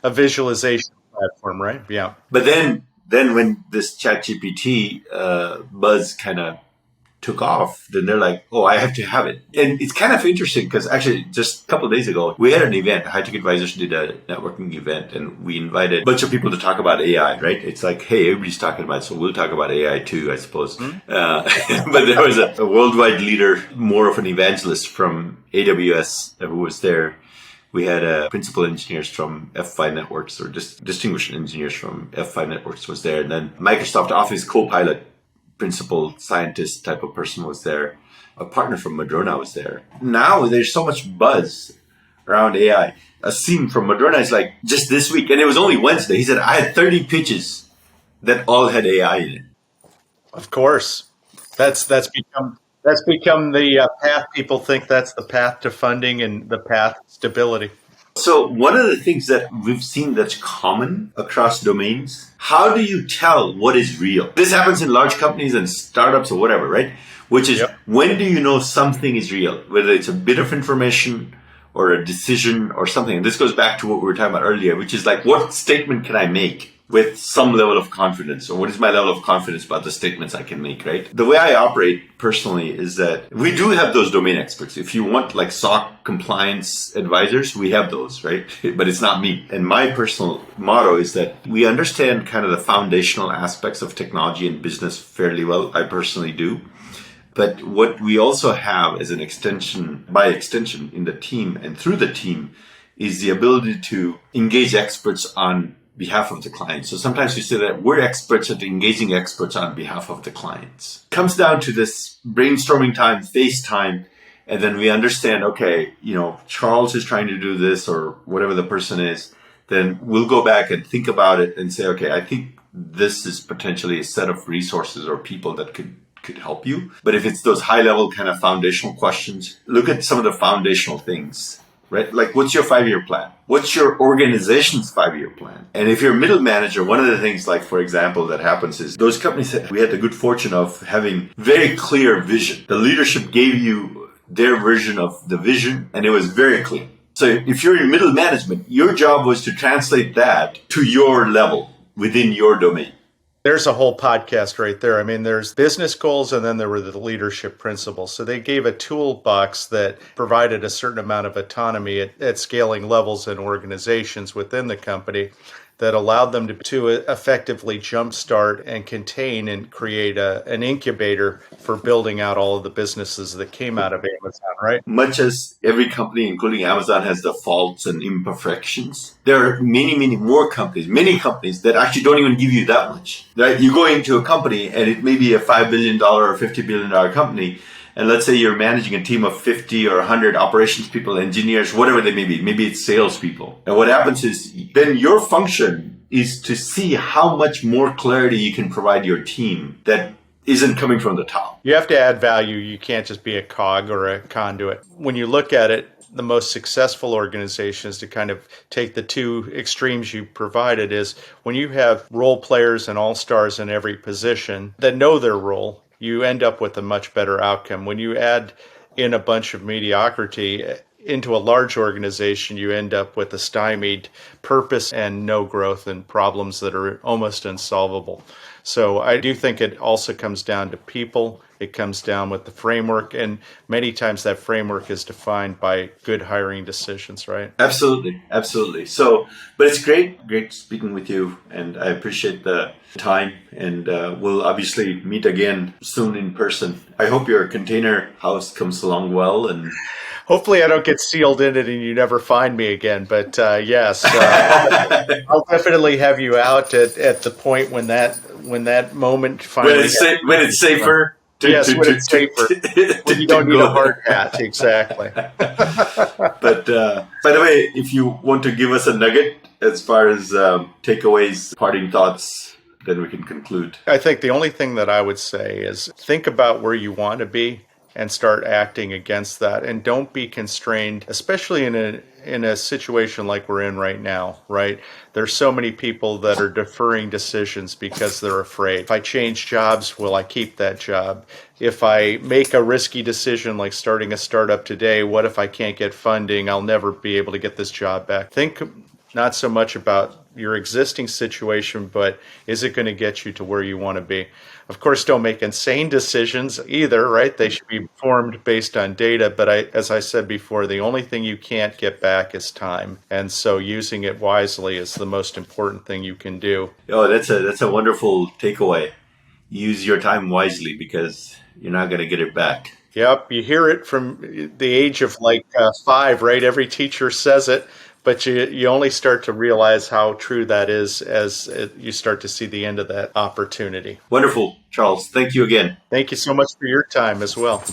Speaker 1: A visualization platform, right? Yeah.
Speaker 3: But then when this ChatGPT buzz kind of took off, then they're like, oh, I have to have it. And it's kind of interesting because actually just a couple of days ago, we had an event. High Tech Advisors did a networking event, and we invited a bunch of people to talk about AI, right? It's like, hey, everybody's talking about it, so we'll talk about AI too, I suppose. Mm-hmm. But there was a worldwide leader, more of an evangelist from AWS who was there. We had principal engineers from F5 Networks, or just distinguished engineers from F5 Networks was there. And then Microsoft Office Copilot principal scientist type of person was there. A partner from Madrona was there. Now there's so much buzz around AI. A scene from Madrona is like just this week, and it was only Wednesday. He said, I had 30 pitches that all had AI in it.
Speaker 1: Of course. That's become the path. People think that's the path to funding and the path to stability.
Speaker 3: So one of the things that we've seen that's common across domains, how do you tell what is real? This happens in large companies and startups or whatever, right? Which is, when do you know something is real? Whether it's a bit of information or a decision or something. And this goes back to what we were talking about earlier, which is like, what statement can I make with some level of confidence? Or what is my level of confidence about the statements I can make, right? The way I operate personally is that we do have those domain experts. If you want like SOC compliance advisors, we have those, right? But it's not me. And my personal motto is that we understand kind of the foundational aspects of technology and business fairly well. I personally do. But what we also have as an extension, by extension in the team and through the team, is the ability to engage experts on behalf of the client. So sometimes you say that we're experts at engaging experts on behalf of the clients. Comes down to this brainstorming time, FaceTime, and then we understand, okay, Charles is trying to do this or whatever the person is. Then we'll go back and think about it and say, okay, I think this is potentially a set of resources or people that could help you. But if it's those high level kind of foundational questions, look at some of the foundational things. Right? Like, what's your 5-year plan? What's your organization's 5-year plan? And if you're a middle manager, one of the things, like, for example, that happens is those companies, we had the good fortune of having very clear vision. The leadership gave you their version of the vision, and it was very clear. So if you're in middle management, your job was to translate that to your level. within your domain?
Speaker 1: There's a whole podcast right there. I mean, there's business goals and then there were the leadership principles. So they gave a toolbox that provided a certain amount of autonomy at scaling levels and organizations within the company that allowed them to effectively jumpstart and contain and create an incubator for building out all of the businesses that came out of Amazon, right?
Speaker 3: Much as every company, including Amazon, has the faults and imperfections, there are many more companies, many companies that actually don't even give you that much. Right? You go into a company and it may be a $5 billion or $50 billion company. And let's say you're managing a team of 50 or 100 operations people, engineers, whatever they may be. Maybe it's salespeople. And what happens is then your function is to see how much more clarity you can provide your team that isn't coming from the top.
Speaker 1: You have to add value. You can't just be a cog or a conduit. When you look at it, the most successful organizations, to kind of take the two extremes you provided, is when you have role players and all-stars in every position that know their role, you end up with a much better outcome. When you add in a bunch of mediocrity into a large organization, you end up with a stymied purpose and no growth and problems that are almost unsolvable. So I do think it also comes down to people. It comes down with the framework, and many times that framework is defined by good hiring decisions, right?
Speaker 3: Absolutely. So, but it's great speaking with you, and I appreciate the time, and we'll obviously meet again soon in person. I hope your container house comes along well, and
Speaker 1: hopefully I don't get sealed in it and you never find me again. But yes, I'll definitely have you out at the point when that moment finally
Speaker 3: when it's safer.
Speaker 1: When it's safer. When you don't need a hard hat, exactly.
Speaker 3: But by the way, if you want to give us a nugget as far as takeaways, parting thoughts, then we can conclude.
Speaker 1: I think the only thing that I would say is think about where you want to be and start acting against that, and don't be constrained, especially in a situation like we're in right now, right? There's so many people that are deferring decisions because they're afraid. If I change jobs, will I keep that job? If I make a risky decision like starting a startup today, what if I can't get funding? I'll never be able to get this job back. Think not so much about your existing situation, but is it going to get you to where you want to be? Of course, don't make insane decisions either, right? They should be formed based on data. But as I said before, the only thing you can't get back is time. And so using it wisely is the most important thing you can do.
Speaker 3: Oh, that's a wonderful takeaway. Use your time wisely because you're not going to get it back.
Speaker 1: Yep, you hear it from the age of 5, right? Every teacher says it. But you only start to realize how true that is as you start to see the end of that opportunity.
Speaker 3: Wonderful, Charles. Thank you again.
Speaker 1: Thank you so much for your time as well.